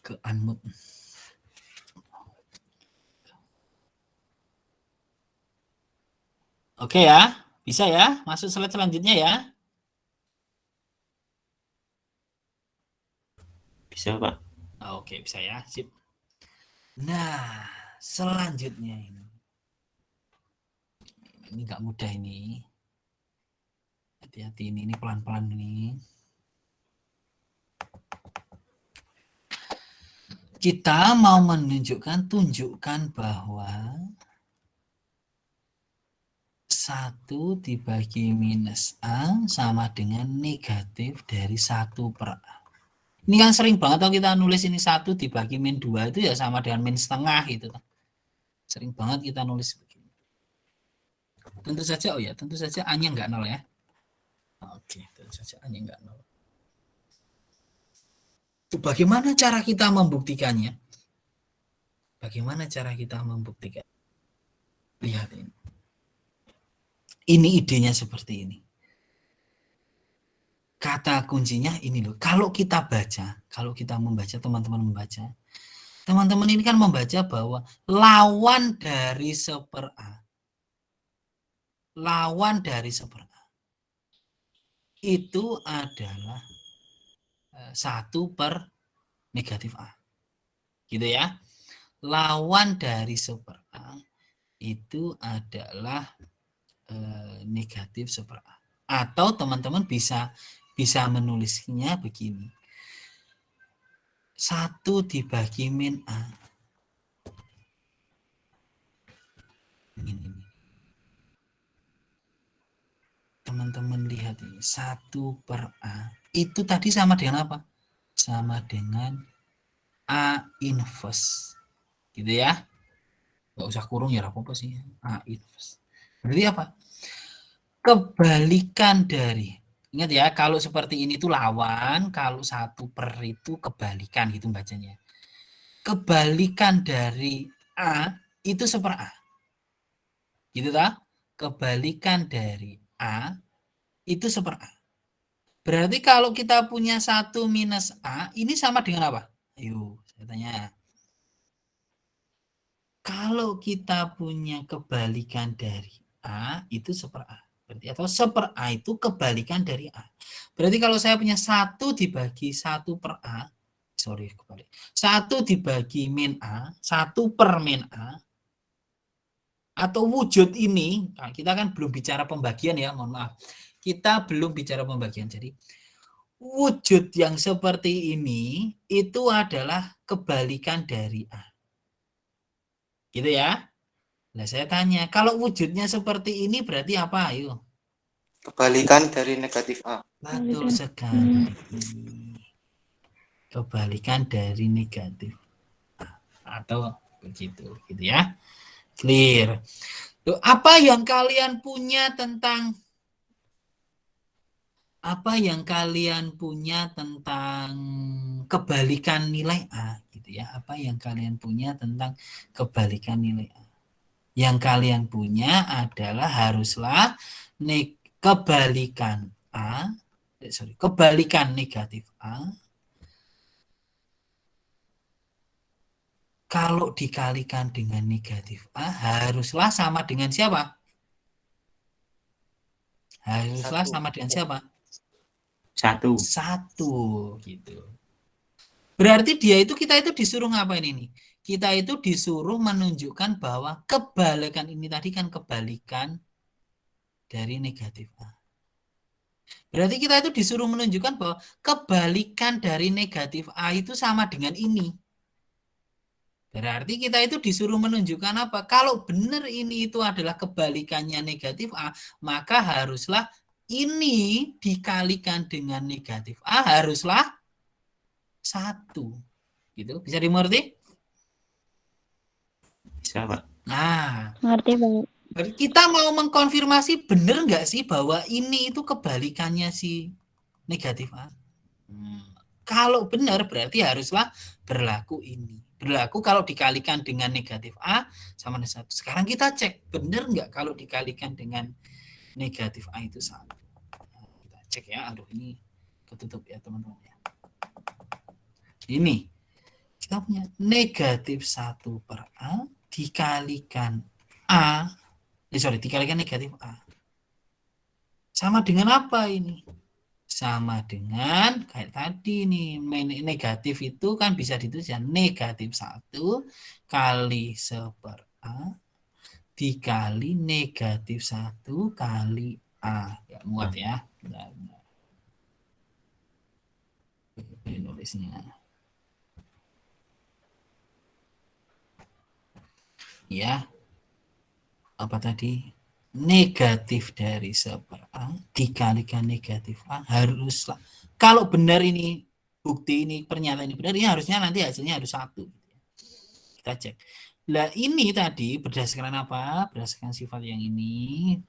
Ke unmute. Oke ya, bisa ya? Masuk slide selanjutnya ya. Bisa, Pak. Oke, bisa ya. Sip. Nah, selanjutnya ini. Ini nggak mudah ini. Hati-hati ini pelan-pelan ini. Kita mau tunjukkan bahwa 1 dibagi minus A sama dengan negatif dari 1 per A. Ini kan sering banget kalau kita nulis ini 1 dibagi min 2 itu ya sama dengan min setengah gitu. Sering banget kita nulis begini. Tentu saja, tentu saja A-nya nggak 0 ya. Oke, tentu saja A-nya nggak 0. Bagaimana cara kita membuktikannya? Bagaimana cara kita membuktikan? Lihat ini. Ini idenya seperti ini. Kata kuncinya ini loh. Kalau kita membaca, teman-teman membaca. Teman-teman ini kan membaca bahwa lawan dari 1 per A. Lawan dari 1 per A. Itu adalah 1 per negatif A. Gitu ya. Lawan dari 1 per A itu adalah negatif 1 per A. Atau teman-teman bisa menulisnya begini. 1 dibagi min A. Ini. Teman-teman lihat ini. 1 per A. Itu tadi sama dengan apa? Sama dengan A inverse. Gitu ya. Nggak usah kurung ya, apa sih. A inverse. Berarti apa? Kebalikan dari. Ingat ya, kalau seperti ini tuh lawan, kalau 1 per itu kebalikan gitu bacanya. Kebalikan dari A itu 1 per A. Gitu tak? Kebalikan dari A itu 1 per A. Berarti kalau kita punya 1 minus A, ini sama dengan apa? Ayo, saya tanya. Kalau kita punya kebalikan dari A, itu 1 per A. Berarti atau 1 per A itu kebalikan dari A. Berarti kalau saya punya 1 dibagi 1 per A, 1 dibagi min A, 1 per min A, atau wujud ini, nah kita kan belum bicara pembagian ya, mohon maaf. Kita belum bicara pembagian. Jadi wujud yang seperti ini itu adalah kebalikan dari A. Gitu ya. Nah saya tanya, kalau wujudnya seperti ini berarti apa? Ayo. Kebalikan dari negatif A. Betul sekali. Kebalikan dari negatif A. Atau begitu, gitu ya. Clear. Loh, apa yang kalian punya tentang kebalikan nilai A gitu ya? Apa yang kalian punya tentang kebalikan nilai A? Yang kalian punya adalah haruslah kebalikan negatif A kalau dikalikan dengan negatif A haruslah sama dengan siapa? Haruslah sama dengan siapa? 1. 1 gitu. Berarti kita itu disuruh ngapain ini? Kita itu disuruh menunjukkan bahwa kebalikan ini tadi kan kebalikan dari negatif A. Berarti kita itu disuruh menunjukkan bahwa kebalikan dari negatif A itu sama dengan ini. Berarti kita itu disuruh menunjukkan apa? Kalau benar ini itu adalah kebalikannya negatif A, maka haruslah ini dikalikan dengan negatif A haruslah 1. Gitu. Bisa dimengerti? Bisa, Pak. Nah, Ngerti, Bang. kita mau mengkonfirmasi benar nggak sih bahwa ini itu kebalikannya si negatif A? Kalau benar berarti haruslah berlaku ini. Berlaku kalau dikalikan dengan negatif A sama dengan 1. Sekarang kita cek, benar nggak kalau dikalikan dengan negatif A itu 1. Nah, kita cek ya, aduh ini ketutup ya teman-teman ya. Ini, kita punya negatif 1 per A dikalikan A, dikalikan negatif A. Sama dengan apa ini? Sama dengan kayak tadi nih, negatif itu kan bisa ditulis ya, negatif 1 kali 1 per A dikali negatif 1 kali A. Ya, muat ya. Bentar. Nulisnya. Ya. Apa tadi? Negatif dari 1 per A dikalikan negatif A haruslah, kalau benar ini bukti ini, pernyataan ini benar, ini harusnya nanti hasilnya harus 1. Kita cek. Nah ini tadi berdasarkan apa? Berdasarkan sifat yang ini.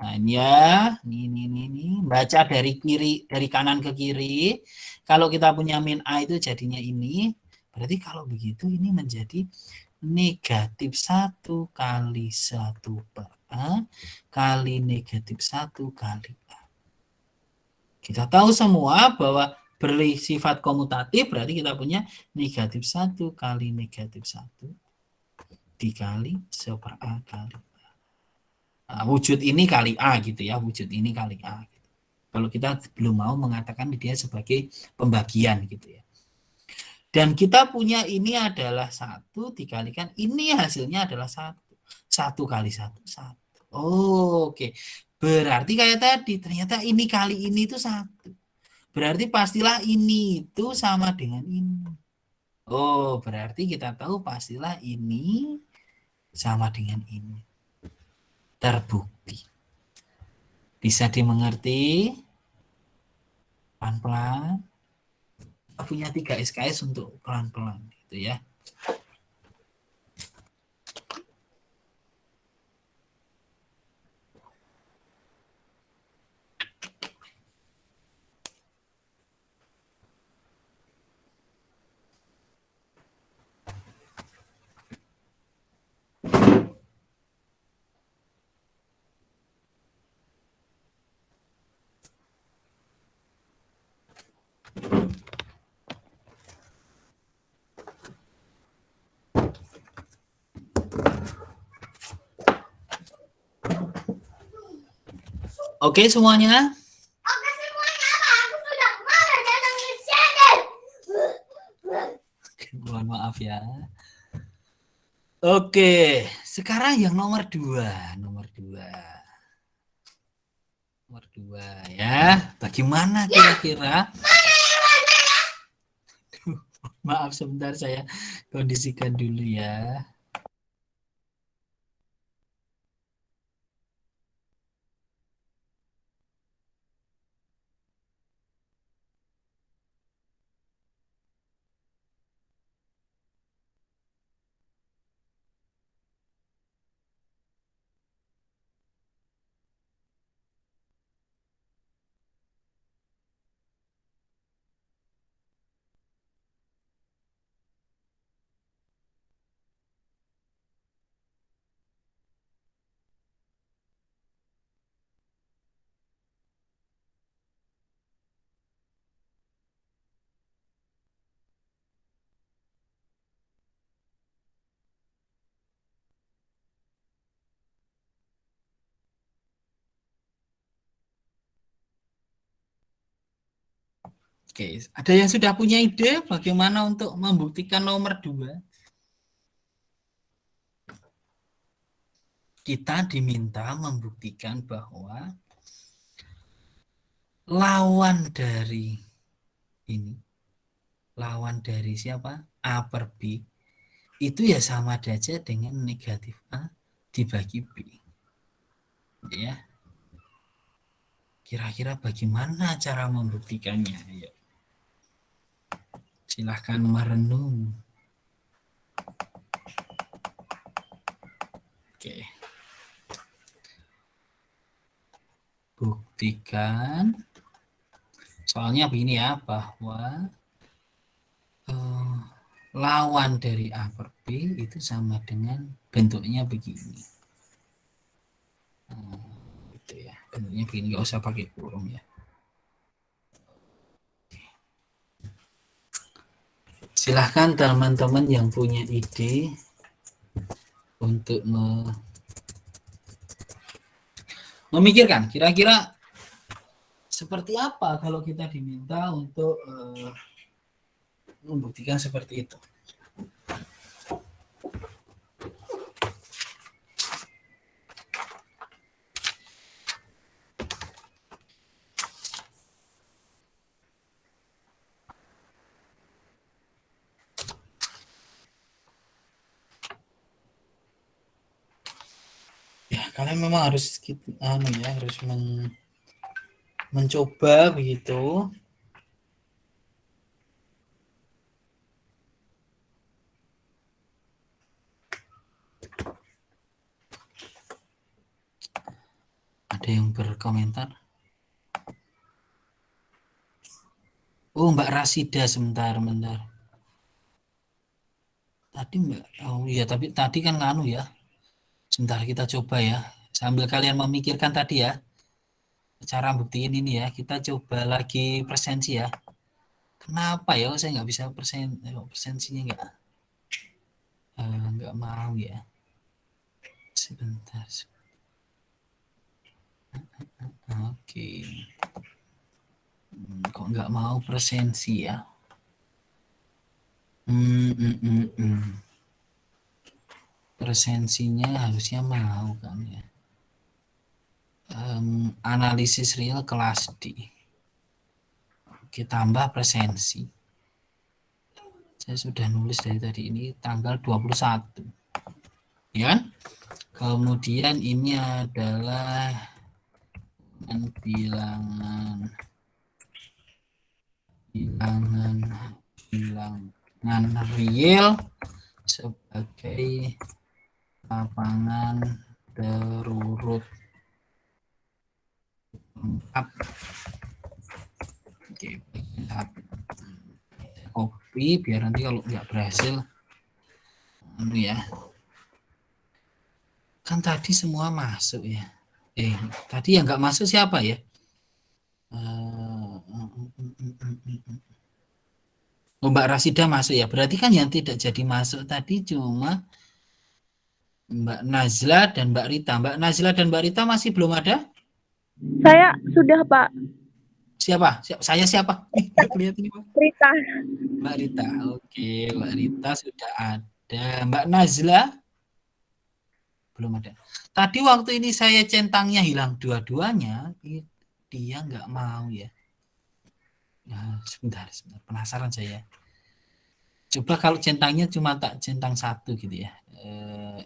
Nah ini ya, ini. Baca dari kiri, dari kanan ke kiri. Kalau kita punya min A itu jadinya ini. Berarti kalau begitu ini menjadi negatif 1 kali 1 per A kali negatif 1 kali A. Kita tahu semua bahwa bersifat komutatif berarti kita punya negatif 1 kali negatif 1 dikali 1 per A kali A. Nah, wujud ini kali A gitu ya, wujud ini kali A. Gitu. Kalau kita belum mau mengatakan dia sebagai pembagian gitu ya. Dan kita punya ini adalah 1 dikalikan, ini hasilnya adalah 1. 1 kali 1, 1. Oh, oke. Berarti kayak tadi, ternyata ini kali ini itu 1. Berarti pastilah ini itu sama dengan ini. Oh, berarti kita tahu pastilah ini sama dengan ini. Terbukti. Bisa dimengerti? Pelan-pelan. Punya 3 SKS untuk pelan-pelan gitu ya. Oke semuanya? Oke semuanya, aku sudah malas datang ke sini. Mohon maaf ya. Oke, sekarang yang nomor 2 ya. Bagaimana kira-kira? Maaf sebentar, saya kondisikan dulu ya. Oke, ada yang sudah punya ide bagaimana untuk membuktikan nomor 2? Kita diminta membuktikan bahwa lawan dari ini, lawan dari siapa? A per B, itu ya sama saja dengan negatif A dibagi B. Ya. Kira-kira bagaimana cara membuktikannya? Ayo. Silahkan merenung. Oke. Buktikan. Soalnya begini ya, bahwa lawan dari A per B itu sama dengan bentuknya begini. Gitu ya, bentuknya begini, nggak usah pakai kurung ya. Silahkan teman-teman yang punya ide untuk memikirkan kira-kira seperti apa kalau kita diminta untuk membuktikan seperti itu. Ya, kalian memang harus harus mencoba begitu. Ada yang berkomentar? Oh, Mbak Rasida, sebentar. Tadi Mbak, oh iya, tapi tadi kan nganu ya. Sebentar kita coba ya. Sambil kalian memikirkan tadi ya. Cara buktiin ini ya. Kita coba lagi presensi ya. Kenapa ya saya nggak bisa presensinya nggak mau ya. Sebentar. Oke. Kok nggak mau presensi ya? Presensinya harusnya mau kan ya. Analisis real kelas D. Oke, tambah presensi. Saya sudah nulis dari tadi, ini tanggal 21. Ya kan? Kemudian ini adalah bilangan real sebagai lapangan terurut lengkap. Oke, copy biar nanti kalau nggak berhasil ya. Kan tadi semua masuk ya. Tadi yang nggak masuk siapa ya? Mbak Rasida masuk ya. Berarti kan yang tidak jadi masuk tadi cuma Mbak Nazla dan Mbak Rita. Mbak Nazla dan Mbak Rita masih belum ada? Saya sudah, Pak. Siapa? Saya siapa? Kelihatan ini, Pak. Rita. Mbak Rita. Oke, Mbak Rita sudah ada. Mbak Nazla belum ada. Tadi waktu ini saya centangnya hilang dua-duanya, dia nggak mau ya. Nah, sebentar. Penasaran saya. Coba kalau centangnya cuma tak centang satu gitu ya.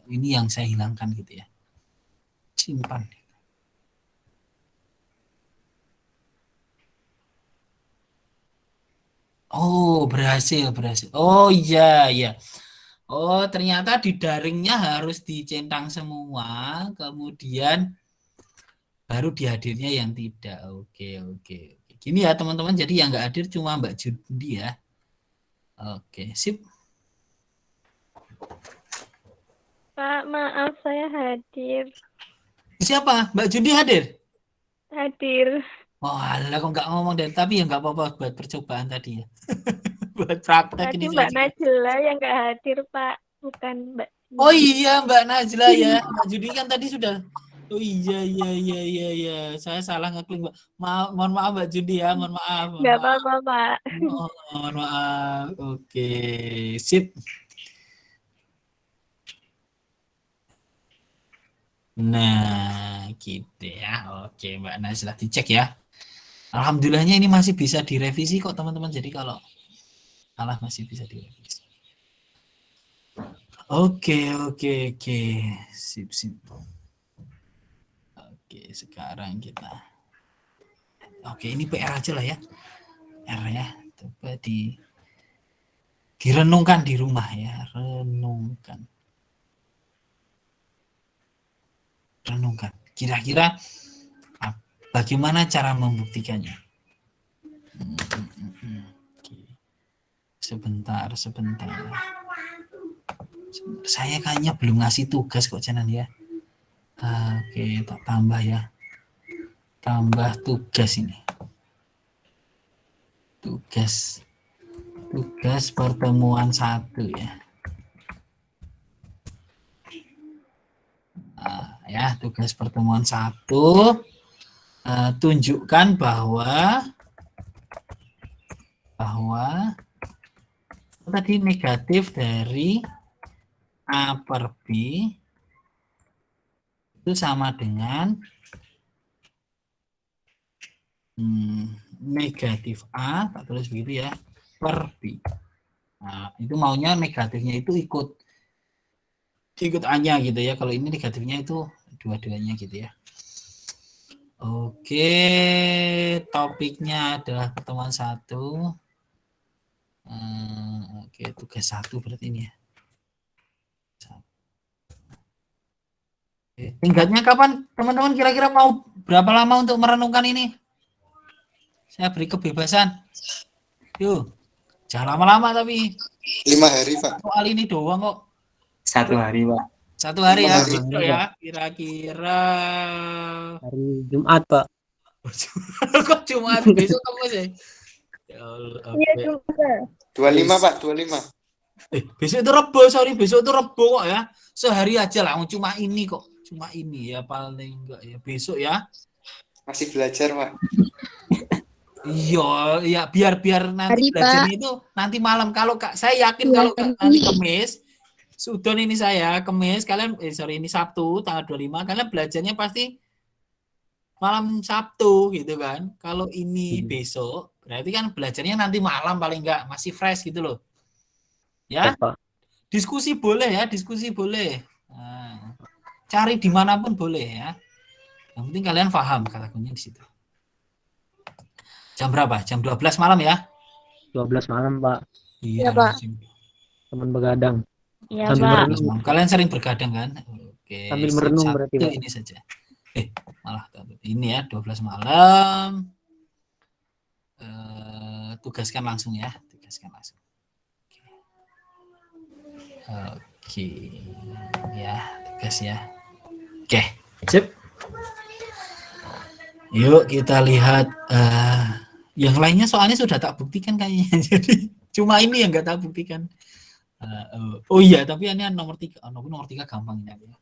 Ini yang saya hilangkan gitu ya. Simpan. Oh, berhasil. Oh iya. Oh, ternyata di daringnya harus dicentang semua, kemudian baru dihadirnya yang tidak. Oke. Gini ya teman-teman, jadi yang nggak hadir cuma Mbak Jundi ya. Oke, sip. Pak, maaf saya hadir. Siapa? Mbak Jundi hadir? Hadir. Oh, alah kok nggak ngomong dari, tapi ya nggak apa-apa buat percobaan tadi ya. Buat praktek Tadi ini Mbak saja. Najla yang nggak hadir, Pak. Bukan Mbak. Oh iya, Mbak Najla ya. Mbak Jundi kan tadi sudah. Oh iya. Saya salah ngeklik, Mbak. Mohon maaf Mbak Jundi ya, mohon maaf. Nggak apa-apa, Pak. Mohon maaf. Oke, sip. Nah, gitu ya. Oke, Mbak Najla dicek ya. Alhamdulillahnya ini masih bisa direvisi kok teman-teman. Jadi kalau salah masih bisa direvisi. Oke. Sip. Oke, sekarang kita. Oke, ini PR aja lah ya. R ya. Coba direnungkan di rumah ya. Renungkan. Kira-kira bagaimana cara membuktikannya? Sebentar. Saya kayaknya belum ngasih tugas kok Janan ya. Oke, tak tambah ya. Tambah tugas ini. Tugas pertemuan 1 ya. Ya, tugas pertemuan 1 tunjukkan bahwa tadi negatif dari A per B itu sama dengan negatif A, tak tulis begitu ya, per B. Nah, itu maunya negatifnya itu ikut A-nya gitu ya. Kalau ini negatifnya itu dua-duanya gitu ya. Oke, topiknya adalah pertemuan 1. Oke, tugas 1 berarti ini ya. Tingkatnya kapan teman-teman, kira-kira mau berapa lama untuk merenungkan ini? Saya beri kebebasan. Yuk, jangan lama-lama tapi. 5 hari, Pak. Soal ini doang kok. 1 hari, Pak. 1 hari ya, 5 hari. besok ya. Kira-kira Hari Jumat, Pak. kok Jumat besok kamu sih? Ya Allah, Iya, oke. juga. 25, Pak, 25. Besok itu Rebo, besok itu Rebo kok ya. Sehari aja lah, cuma ini kok. Cuma ini ya paling enggak ya. Besok ya. Masih belajar, Pak. Iya, ya biar nanti Hari, belajarnya itu nanti malam. Kalau saya yakin kalau nanti Kamis, Sudon ini saya Kamis, kalian ini Sabtu tanggal 25, kalian belajarnya pasti malam Sabtu gitu kan. Kalau ini besok, berarti kan belajarnya nanti malam paling enggak, masih fresh gitu loh. Ya. Diskusi boleh ya, diskusi boleh. Nah, cari dimanapun boleh ya. Yang penting kalian paham kata kuncinya di situ. Jam berapa? Jam 12 malam ya? 12 malam, Pak. Iya, Pak. Teman begadang. Iya, Sambil Pak. merenung. Kalian sering bergadang kan? Oke. Sambil merenung satu berarti, Pak. ini saja. Malah ini ya 12 malam. Tugaskan langsung ya, tugaskan langsung. Oke. Ya, tugas ya. Oke, sip. Yuk kita lihat yang lainnya soalnya sudah tak buktikan kayaknya. Jadi cuma ini yang nggak tak buktikan. Oh iya, tapi ini nomor 3. Nomor 3 gampang ini ya.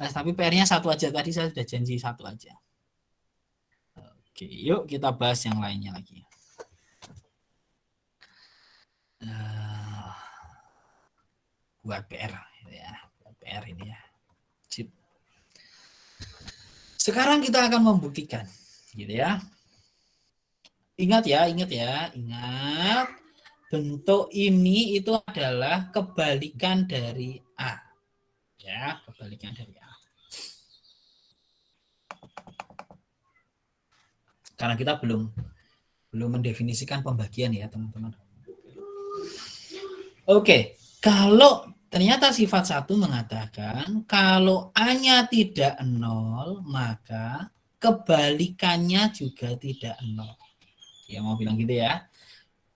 Tapi PR-nya 1 aja. Tadi saya sudah janji 1 aja. Oke, yuk kita bahas yang lainnya lagi. Buat PR ya, buat PR ini ya. Sip. Sekarang kita akan membuktikan, gitu ya. Ingat. Bentuk ini itu adalah kebalikan dari A. Ya, kebalikan dari A. Karena kita belum mendefinisikan pembagian ya, teman-teman. Oke, kalau ternyata sifat 1 mengatakan kalau A-nya tidak 0, maka kebalikannya juga tidak 0. Ya, mau bilang gitu ya.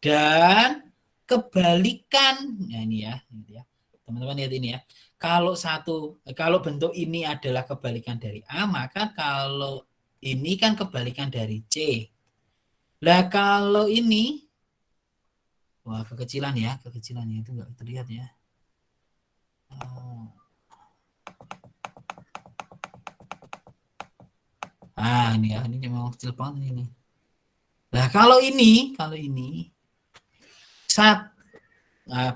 Dan kebalikan, nah ini ya. Teman-teman lihat ini ya. Kalau bentuk ini adalah kebalikan dari A, maka kalau ini kan kebalikan dari C. Lah kalau ini, wah kekecilan ya, kekecilannya itu nggak terlihat ya. Ini ya, ini memang kecil banget ini. Nah kalau ini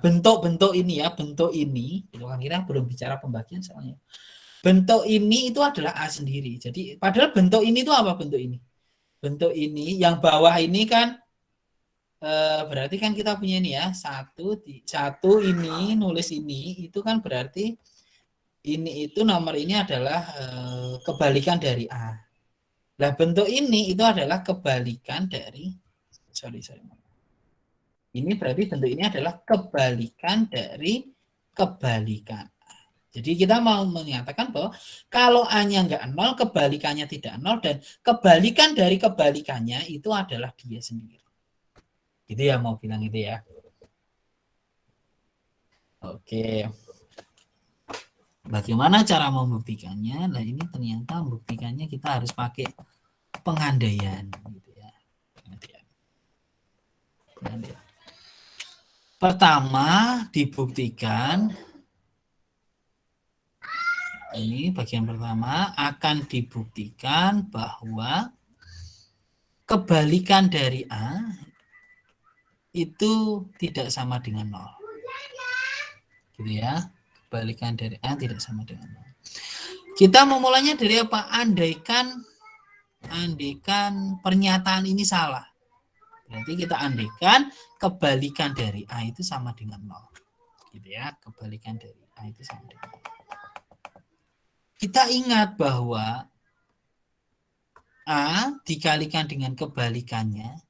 bentuk ini ya, bentuk ini, kira-kira belum bicara pembagian soalnya. Bentuk ini itu adalah A sendiri. Jadi padahal bentuk ini itu apa bentuk ini? Bentuk ini yang bawah ini kan berarti kan kita punya ini ya, satu ini nulis ini itu kan berarti ini itu nomor ini adalah kebalikan dari A. Nah bentuk ini itu adalah kebalikan dari ini berarti bentuk ini adalah kebalikan dari kebalikan A. Jadi kita mau menyatakan bahwa kalau A-nya enggak 0, kebalikannya tidak 0, dan kebalikan dari kebalikannya itu adalah dia sendiri. Gitu ya, mau bilang itu ya. Oke. Bagaimana cara membuktikannya? Nah, ini ternyata membuktikannya kita harus pakai pengandaian gitu ya. Pengandaian. Pertama dibuktikan, ini bagian pertama, akan dibuktikan bahwa kebalikan dari A itu tidak sama dengan 0. Gitu ya. Kebalikan dari A tidak sama dengan 0. Kita memulainya dari apa? Andaikan pernyataan ini salah. Berarti kita andaikan kebalikan dari A itu sama dengan 0. Gitu ya. Kebalikan dari A itu sama dengan 0. Kita ingat bahwa A dikalikan dengan kebalikannya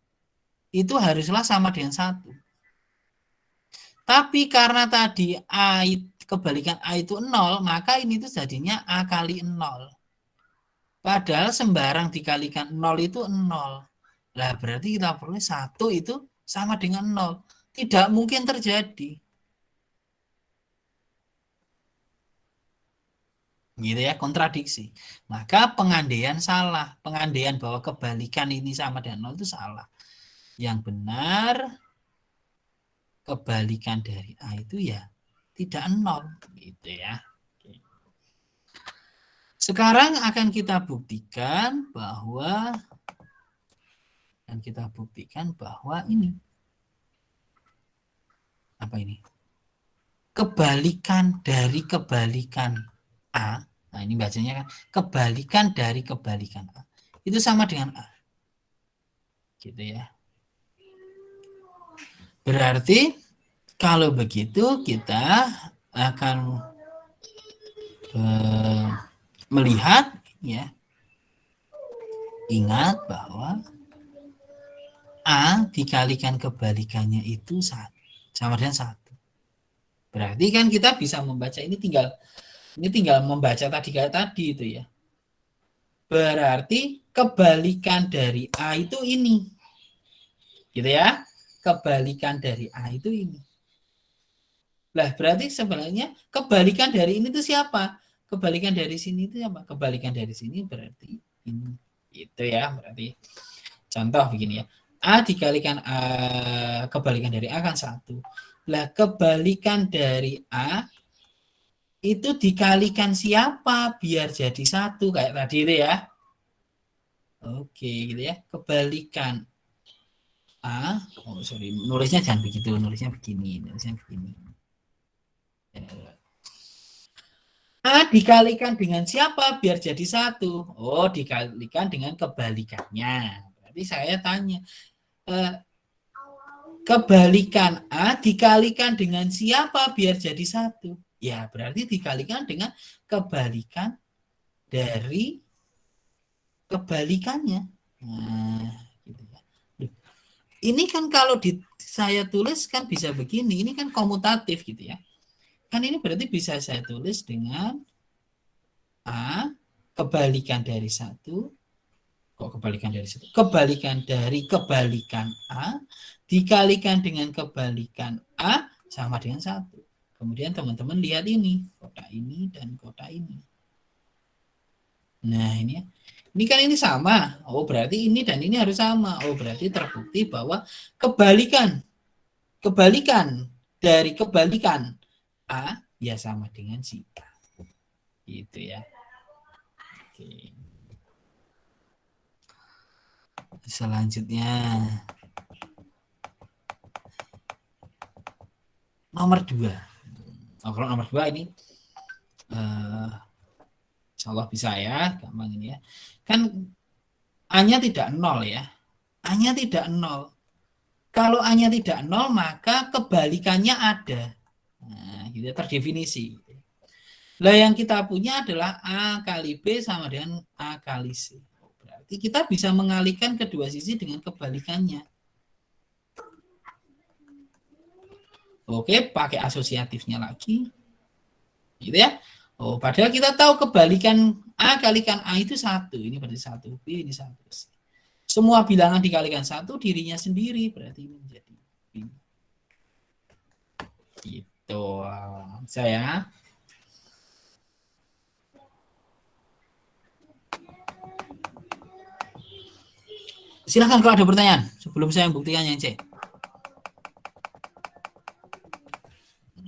itu haruslah sama dengan 1. Tapi karena tadi A kebalikan A itu 0, maka ini tuh jadinya A kali 0. Padahal sembarang dikalikan 0 itu 0. Lah berarti kita perlu 1 itu sama dengan 0. Tidak mungkin terjadi. Gitu ya, kontradiksi. Maka pengandaian salah. Pengandaian bahwa kebalikan ini sama dengan 0 itu salah. Yang benar kebalikan dari A itu ya tidak 0 gitu ya. Oke. Sekarang akan kita buktikan bahwa ini apa ini? Kebalikan dari kebalikan A. Nah, ini bacanya kan kebalikan dari kebalikan A. Itu sama dengan A. Gitu ya. Berarti kalau begitu kita akan melihat ya, ingat bahwa A dikalikan kebalikannya itu sama dengan 1. Berarti kan kita bisa membaca ini tinggal membaca tadi itu ya. Berarti kebalikan dari A itu ini. Gitu ya. Kebalikan dari A itu ini. Lah berarti sebenarnya kebalikan dari ini itu siapa? Kebalikan dari sini itu apa? Kebalikan dari sini berarti ini. Itu ya, berarti contoh begini ya. A dikalikan A, kebalikan dari A kan 1. Lah kebalikan dari A itu dikalikan siapa biar jadi 1 kayak tadi itu ya. Oke, gitu ya. Kebalikan A, nulisnya jangan begitu, nulisnya begini. A dikalikan dengan siapa biar jadi 1? Oh, dikalikan dengan kebalikannya. Berarti saya tanya, kebalikan A dikalikan dengan siapa biar jadi 1? Ya, berarti dikalikan dengan kebalikan dari kebalikannya. Nah, gitu ya. Ini kan kalau saya tulis kan bisa begini, ini kan komutatif gitu ya. Kan ini berarti bisa saya tulis dengan A kebalikan dari 1. Kok kebalikan dari 1? Kebalikan dari kebalikan A dikalikan dengan kebalikan A sama dengan 1. Kemudian teman-teman lihat ini, kotak ini dan kotak ini. Nah, ini ya. Ini kan ini sama. Oh, berarti ini dan ini harus sama. Oh, berarti terbukti bahwa kebalikan dari kebalikan A ya sama dengan si A. Gitu ya. Oke. Selanjutnya nomor 2. Kalau nomor 2 ini insya Allah bisa ya, gampang ini ya. Kan A-nya tidak 0 ya. A-nya tidak 0. Kalau A-nya tidak 0 maka kebalikannya ada. Nah, gitu terdefinisi. Lah yang kita punya adalah A kali B sama dengan A kali C. Berarti kita bisa mengalihkan kedua sisi dengan kebalikannya. Oke, pakai asosiatifnya lagi. Gitu ya. Oh, padahal kita tahu kebalikan A kalikan A itu 1. Ini berarti 1 B, ini 1 C. Semua bilangan dikalikan 1 dirinya sendiri, berarti ini menjadi B. Gitu. Betul. Saya. Silakan kalau ada pertanyaan sebelum saya membuktikan yang C.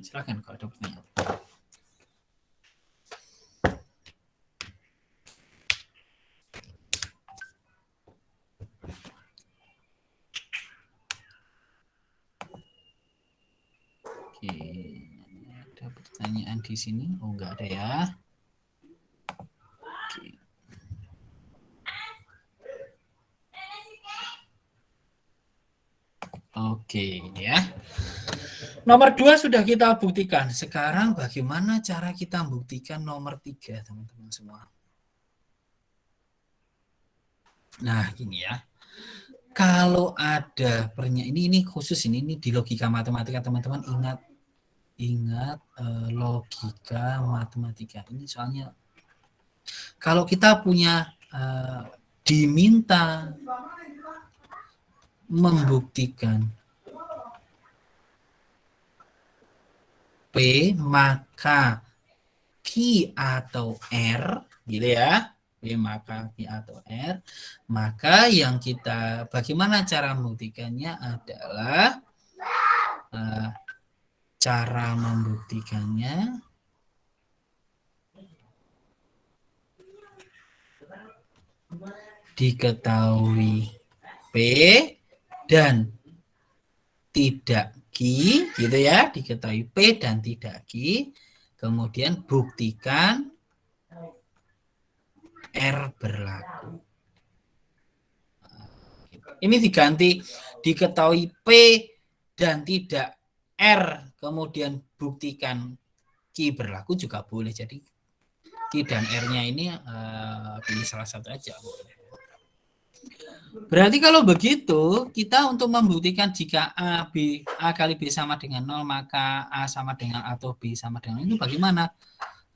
Silakan kalau ada pertanyaan. Oke, ada pertanyaan di sini? Oh, enggak ada ya. Oke. Oke, ya. Nomor 2 sudah kita buktikan. Sekarang bagaimana cara kita membuktikan nomor 3, teman-teman semua? Nah, gini ya. Kalau ada ini khusus ini di logika matematika, teman-teman ingat logika matematika. Ini soalnya kalau kita punya diminta membuktikan P, maka Q atau R, gitu ya. P maka Q atau R, maka yang kita bagaimana cara membuktikannya adalah cara membuktikannya diketahui P dan tidak Q, gitu ya, diketahui P dan tidak Q, kemudian buktikan R berlaku. Ini diganti diketahui P dan tidak R, kemudian buktikan Q berlaku juga boleh. Jadi Q dan R-nya ini pilih salah satu aja. Berarti kalau begitu, kita untuk membuktikan jika A kali B sama dengan 0, maka A sama dengan A atau B sama dengan 0, itu bagaimana?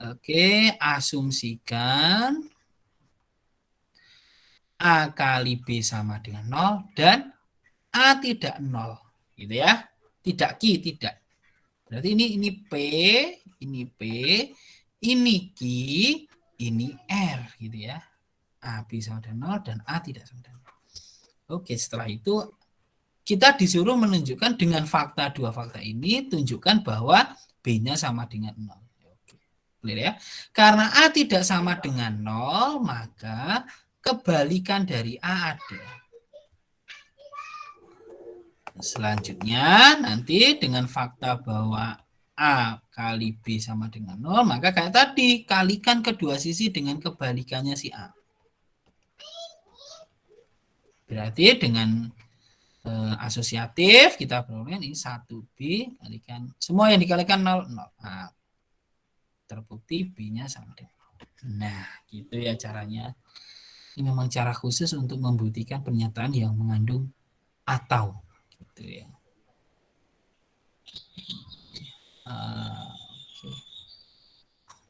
Oke, asumsikan A kali B sama dengan 0 dan A tidak 0, gitu ya. Tidak Q, tidak. Berarti ini P, ini P, ini Q, ini R, gitu ya. A, B sama dengan 0 dan A tidak sama dengan 0. Oke, setelah itu kita disuruh menunjukkan dengan fakta, dua fakta ini, tunjukkan bahwa B-nya sama dengan 0. Oke, clear ya? Karena A tidak sama dengan 0, maka kebalikan dari A ada. Selanjutnya, nanti dengan fakta bahwa A kali B sama dengan 0, maka kayak tadi, kalikan kedua sisi dengan kebalikannya si A. Berarti dengan asosiatif kita peroleh ini 1B kalikan semua yang dikalikan 0, 0. Nah, terbukti B-nya sama dengan 0. Nah, gitu ya caranya. Ini memang cara khusus untuk membuktikan pernyataan yang mengandung atau, gitu ya.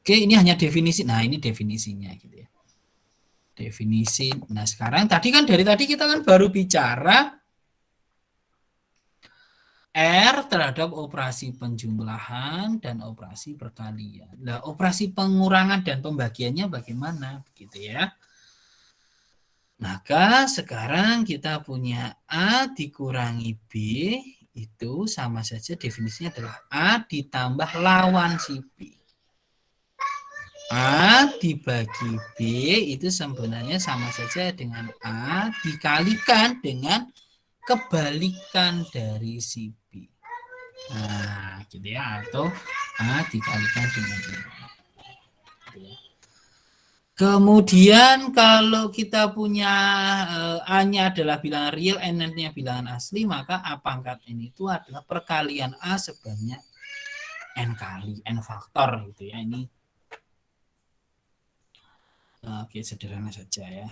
Oke, ini hanya definisi. Nah, ini definisinya, gitu ya. Definisi. Nah, sekarang tadi kan dari tadi kita kan baru bicara R terhadap operasi penjumlahan dan operasi perkalian. Nah, operasi pengurangan dan pembagiannya bagaimana? Begitu ya. Maka sekarang kita punya A dikurangi B, itu sama saja definisinya adalah A ditambah lawan si B. A dibagi B itu sebenarnya sama saja dengan A dikalikan dengan kebalikan dari si B. Nah, gitu ya. Atau A dikalikan dengan B. Kemudian kalau kita punya A-nya adalah bilangan real, N-nya bilangan asli, maka A pangkat N itu adalah perkalian A sebanyak N kali, N faktor gitu ya. Ini oke, sederhana saja ya.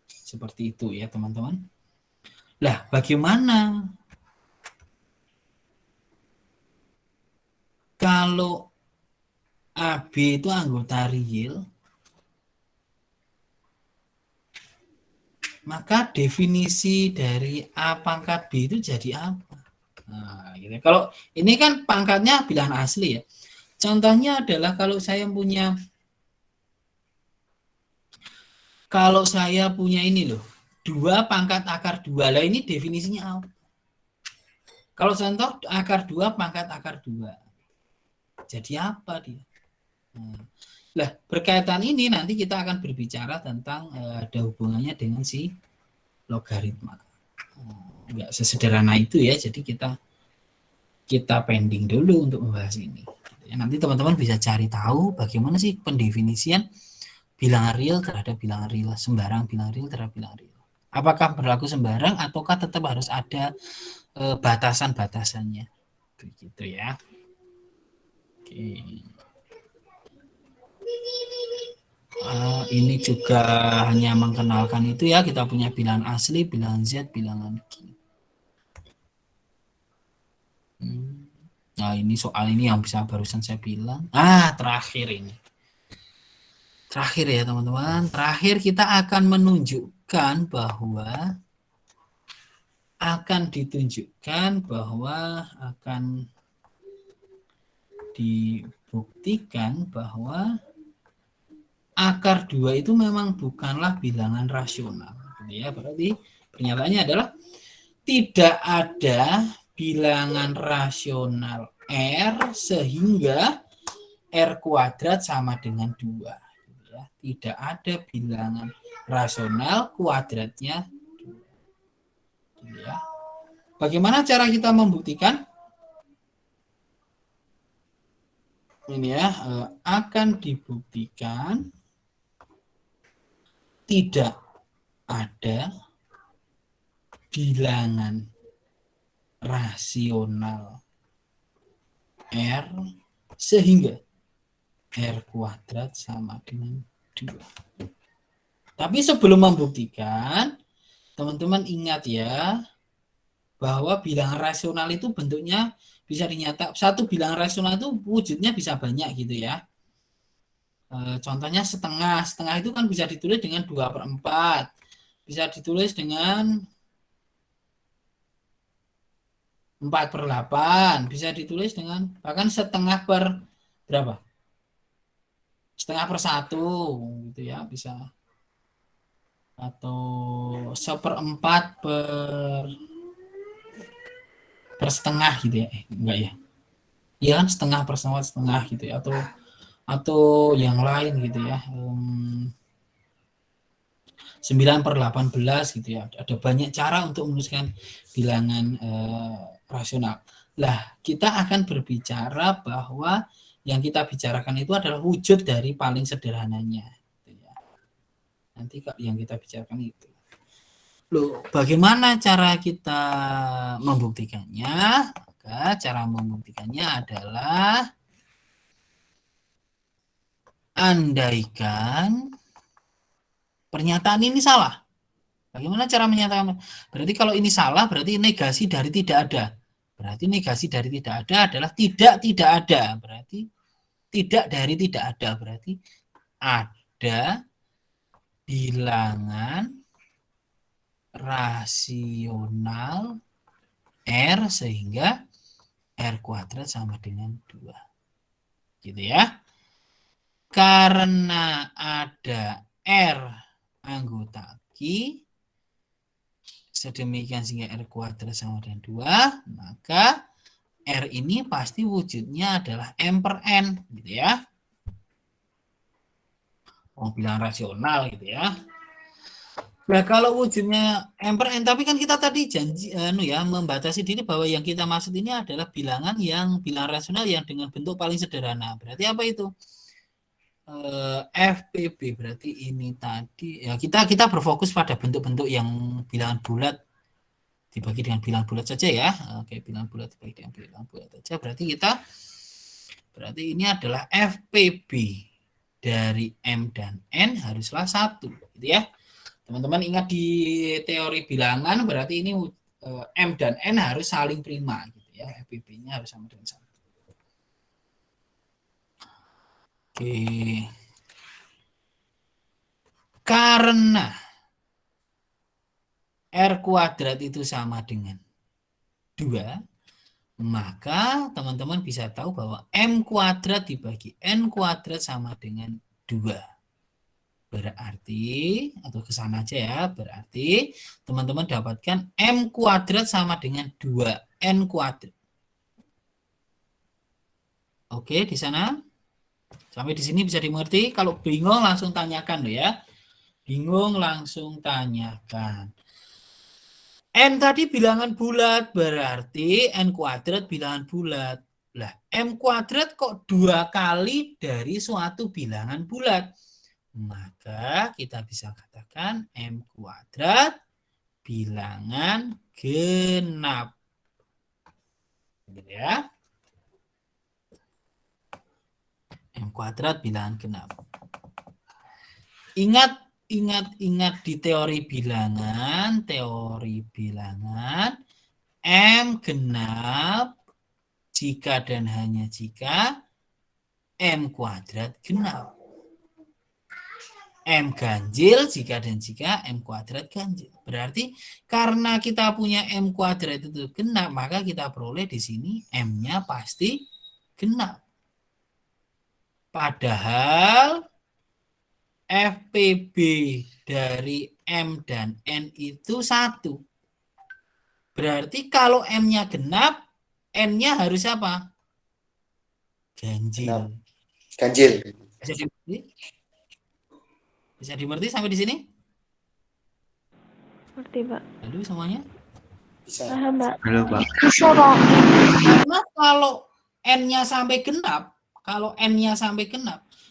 Seperti itu ya teman-teman. Lah, bagaimana kalau AB itu anggota real, maka definisi dari A pangkat B itu jadi apa? Nah, gitu. Kalau ini kan pangkatnya bilangan asli ya. Contohnya adalah kalau saya punya ini loh, 2 pangkat akar 2. Lah ini definisinya apa? Kalau contoh akar 2 pangkat akar 2. Jadi apa dia? Nah, berkaitan ini nanti kita akan berbicara tentang ada hubungannya dengan si logaritma. Enggak sesederhana itu ya, jadi kita pending dulu untuk membahas ini. Nanti teman-teman bisa cari tahu bagaimana sih pendefinisian bilangan real terhadap bilangan real, sembarang bilangan real terhadap bilangan real. Apakah berlaku sembarang ataukah tetap harus ada batasan-batasannya? Begitu ya. Oke. Ini juga hanya mengenalkan itu ya, kita punya bilangan asli, bilangan Z, bilangan Q. Nah ini soal ini yang bisa barusan saya bilang. Terakhir ini. Terakhir ya teman-teman. Terakhir kita akan menunjukkan bahwa akan dibuktikan bahwa akar 2 itu memang bukanlah bilangan rasional. Ya, berarti pernyataannya adalah tidak ada bilangan rasional R sehingga R kuadrat sama dengan 2. Ya, tidak ada bilangan rasional kuadratnya 2. Ya. Bagaimana cara kita membuktikan? Ini ya, akan dibuktikan tidak ada bilangan rasional R sehingga R kuadrat sama dengan 2. Tapi sebelum membuktikan, teman-teman ingat ya, bahwa bilangan rasional itu bentuknya bisa dinyatakan, satu bilangan rasional itu wujudnya bisa banyak gitu ya. Contohnya setengah itu kan bisa ditulis dengan 2/4, bisa ditulis dengan 4/8, bisa ditulis dengan bahkan setengah per berapa? Setengah per 1 gitu ya, bisa. Atau 1/4 per setengah gitu ya. Enggak ya. Iya kan setengah per setengah gitu ya, atau yang lain gitu ya, 9/18 gitu ya. Ada banyak cara untuk menuliskan bilangan rasional. Lah, kita akan berbicara bahwa yang kita bicarakan itu adalah wujud dari paling sederhananya. Gitu ya. Nanti yang kita bicarakan itu. Loh, bagaimana cara kita membuktikannya? Maka cara membuktikannya adalah andaikan pernyataan ini salah. Bagaimana cara menyatakan? Berarti kalau ini salah, berarti negasi dari tidak ada. Berarti negasi dari tidak ada adalah tidak ada. Berarti tidak dari tidak ada. Berarti ada bilangan rasional R sehingga R kuadrat sama dengan 2. Gitu ya. Karena ada R anggota Q sedemikian sehingga R kuadrat sama dengan 2, maka R ini pasti wujudnya adalah M per N gitu ya. Bilangan rasional gitu ya. Nah, kalau wujudnya M per N, tapi kan kita tadi janji membatasi diri bahwa yang kita maksud ini adalah bilangan rasional yang dengan bentuk paling sederhana. Berarti apa itu? FPB, berarti ini tadi ya, kita berfokus pada bentuk-bentuk yang bilangan bulat dibagi dengan bilangan bulat saja ya. Oke, bilangan bulat dibagi dengan bilangan bulat saja. Berarti ini adalah FPB dari M dan N haruslah 1 gitu ya. Teman-teman ingat di teori bilangan, berarti ini M dan N harus saling prima gitu ya. FPB-nya harus sama dengan 1. Oke. Karena R kuadrat itu sama dengan 2, Maka teman-teman bisa tahu bahwa M kuadrat dibagi N kuadrat sama dengan 2. Berarti, atau ke sana aja ya, berarti teman-teman dapatkan M kuadrat sama dengan 2N kuadrat. Oke, di sana. Sampai di sini bisa dimengerti. Kalau bingung langsung tanyakan loh ya. Bingung langsung tanyakan. N tadi bilangan bulat, berarti N kuadrat bilangan bulat. Lah, M kuadrat kok 2 kali dari suatu bilangan bulat? Maka kita bisa katakan M kuadrat bilangan genap. Gitu ya. M kuadrat bilangan genap. Ingat di teori bilangan M genap jika dan hanya jika M kuadrat genap. M ganjil jika dan jika M kuadrat ganjil. Berarti karena kita punya M kuadrat itu genap, maka kita peroleh di sini M-nya pasti genap. Padahal FPB dari M dan N itu 1. Berarti kalau M-nya genap, N-nya harus apa? Ganjil. Ganjil. Bisa dimengerti? Bisa dimengerti sampai di sini? Ngerti, Pak. Lalu semuanya? Bisa. Paham, Pak. Halo, Pak. Bisa, Pak. Karena kalau N-nya sampai genap,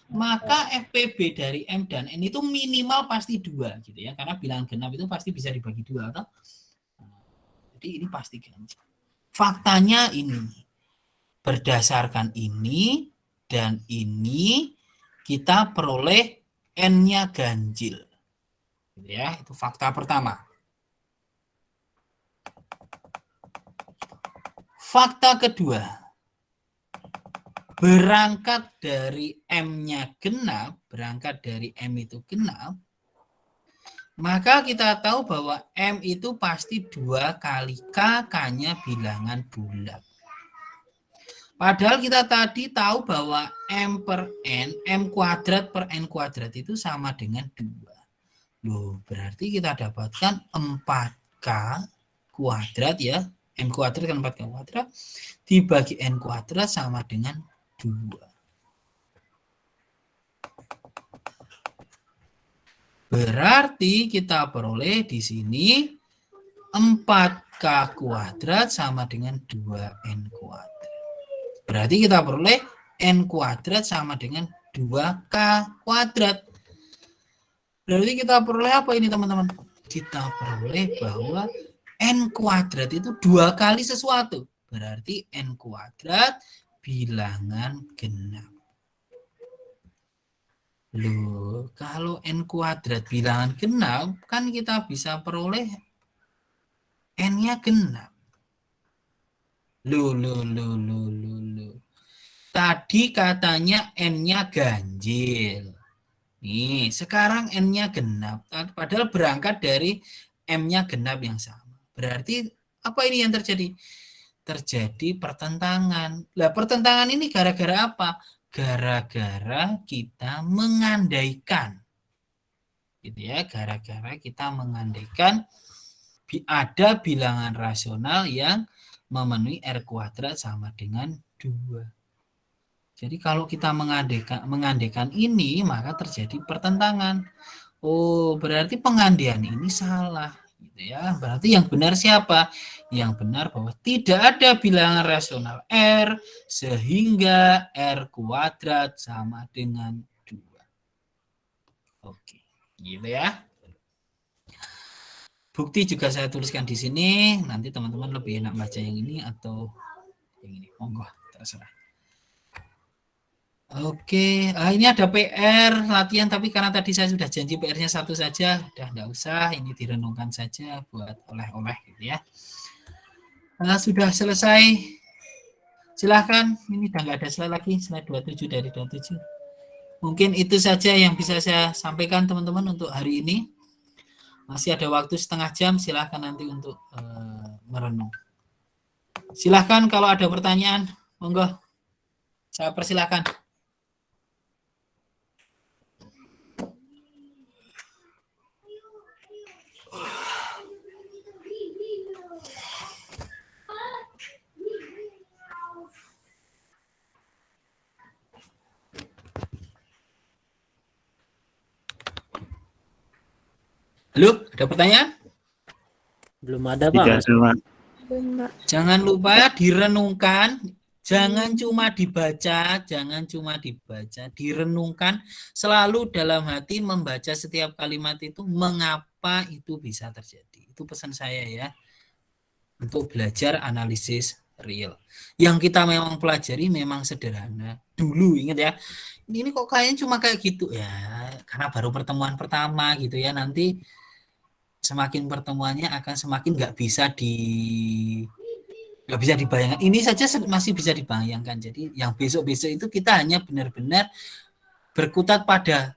maka FPB dari M dan N itu minimal pasti 2 gitu ya. Karena bilangan genap itu pasti bisa dibagi 2 atau? Jadi ini pasti ganjil. Faktanya ini. Berdasarkan ini dan ini kita peroleh N-nya ganjil. Gitu ya, itu fakta pertama. Fakta kedua, berangkat dari M-nya genap, berangkat dari M itu genap, maka kita tahu bahwa M itu pasti 2 kali K-nya bilangan bulat. Padahal kita tadi tahu bahwa M per N, M kuadrat per N kuadrat itu sama dengan 2. Loh, berarti kita dapatkan 4K kuadrat ya. M kuadrat kan 4K kuadrat. Dibagi N kuadrat sama dengan 2. Berarti kita peroleh di sini 4K kuadrat sama dengan 2N kuadrat. Berarti kita peroleh N kuadrat sama dengan 2K kuadrat. Berarti kita peroleh apa ini teman-teman? Kita peroleh bahwa N kuadrat itu 2 kali sesuatu. Berarti N kuadrat bilangan genap. Loh, kalau N kuadrat bilangan genap, kan kita bisa peroleh N-nya genap. Loh. Tadi katanya N-nya ganjil. Nih, sekarang N-nya genap. Padahal berangkat dari M-nya genap yang sama. Berarti apa ini yang terjadi? Terjadi pertentangan. Lah, pertentangan ini gara-gara apa? Gara-gara kita mengandaikan. Gitu ya, gara-gara kita mengandaikan ada bilangan rasional yang memenuhi R kuadrat sama dengan 2. Jadi kalau kita mengandaikan ini, maka terjadi pertentangan. Oh, berarti pengandaian ini salah. Gitu ya. Berarti yang benar siapa? Yang benar bahwa tidak ada bilangan rasional R sehingga R kuadrat sama dengan 2. Oke, gitu ya. Bukti juga saya tuliskan di sini. Nanti teman-teman lebih enak baca yang ini atau yang ini. Monggo, terserah. Oke, ini ada PR latihan, tapi karena tadi saya sudah janji PR-nya 1 saja, udah enggak usah, ini direnungkan saja buat oleh-oleh gitu ya. Sudah selesai. Silahkan, ini udah enggak ada slide lagi, slide 27 dari 27. Mungkin itu saja yang bisa saya sampaikan teman-teman untuk hari ini. Masih ada waktu setengah jam, silahkan nanti untuk merenung. Silahkan kalau ada pertanyaan, monggo. Saya persilahkan. Halo, ada pertanyaan? Belum ada, Tidak, Pak. Pak. Mbak. Jangan lupa direnungkan, jangan cuma dibaca, direnungkan selalu dalam hati membaca setiap kalimat itu mengapa itu bisa terjadi. Itu pesan saya ya. Untuk belajar analisis real. Yang kita memang pelajari memang sederhana. Dulu ingat ya. Ini kok kayaknya cuma kayak gitu ya, karena baru pertemuan pertama gitu ya. Nanti semakin pertemuannya akan semakin nggak bisa dibayangkan. Ini saja masih bisa dibayangkan. Jadi yang besok-besok itu kita hanya benar-benar berkutat pada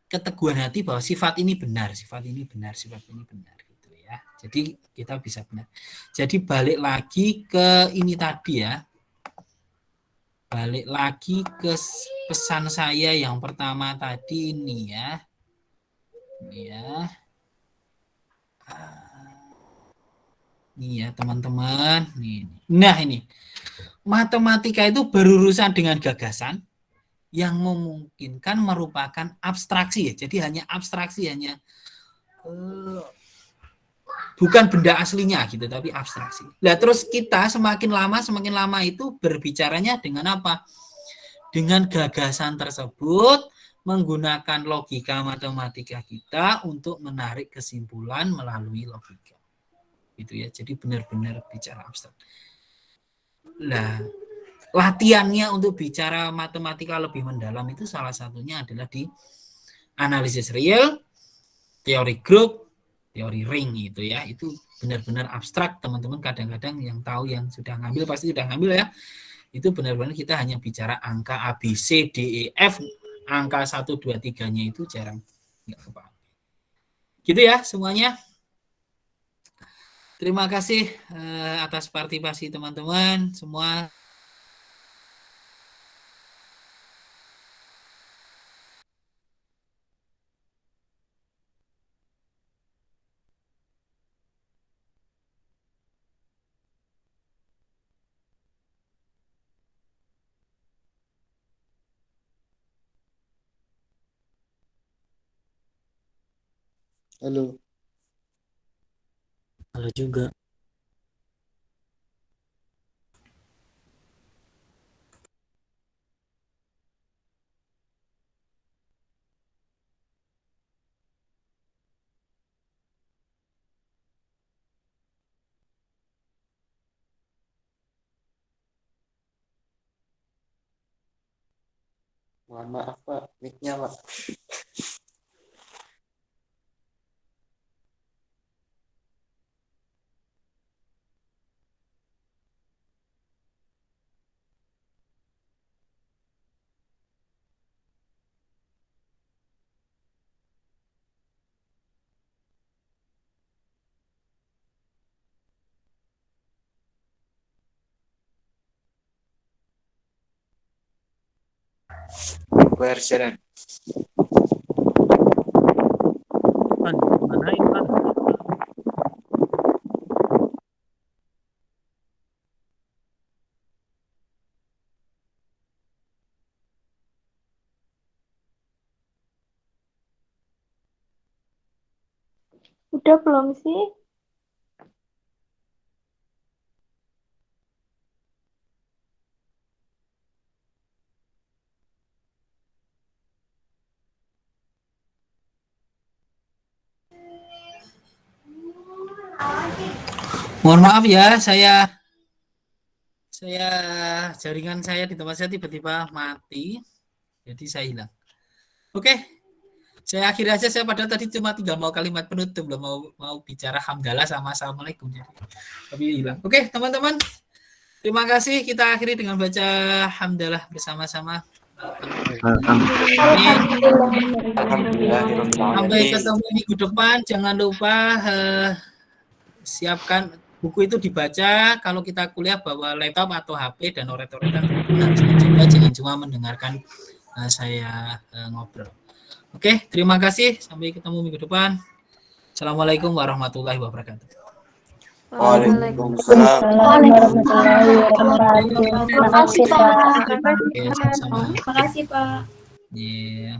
keteguhan hati bahwa sifat ini benar gitu ya. Jadi kita bisa benar. Jadi balik lagi ke ini tadi ya. Balik lagi ke pesan saya yang pertama tadi ini ya. Ini ya. Nih ya teman-teman. Nah ini. Matematika itu berurusan dengan gagasan yang memungkinkan merupakan abstraksi ya. Jadi hanya abstraksi, hanya bukan benda aslinya gitu, tapi abstraksi. Nah terus kita semakin lama itu berbicaranya dengan apa? Dengan gagasan tersebut, menggunakan logika matematika kita untuk menarik kesimpulan melalui logika. Gitu ya. Jadi benar-benar bicara abstrak. Nah, latihannya untuk bicara matematika lebih mendalam itu salah satunya adalah di analisis real, teori grup, teori ring gitu ya. Itu benar-benar abstrak, teman-teman. Kadang-kadang yang tahu, yang sudah ngambil pasti sudah ngambil ya. Itu benar-benar kita hanya bicara angka A, B, C, D, E, F, angka 1, 2, 3-nya itu jarang nggak kepake. Gitu ya semuanya. Terima kasih atas partisipasi teman-teman semua. Halo. Halo juga. Mohon maaf, Pak. Mic-nya, Pak. Bayar jalan. Pan, mana Pan? Udah belum sih? Mohon maaf ya, saya jaringan saya di tempat saya tiba-tiba mati, jadi saya hilang. Oke, saya akhiri aja. Saya padahal tadi cuma tinggal mau kalimat penutup, belum mau bicara hamdalah sama assalamualaikum, jadi tapi hilang. Oke, teman-teman, terima kasih. Kita akhiri dengan baca hamdalah bersama-sama. Sampai ketemu minggu depan. Jangan lupa siapkan buku itu dibaca. Kalau kita kuliah bawa laptop atau HP dan oret-oretan, harus dicoba, jangan cuma mendengarkan saya ngobrol. Oke, terima kasih. Sampai ketemu minggu depan. Assalamualaikum warahmatullahi wabarakatuh. Waalaikumsalam. Warahmatullahi wabarakatuh. Terima kasih, Pak. Oke, sama-sama. Terima kasih, Pak. Iya.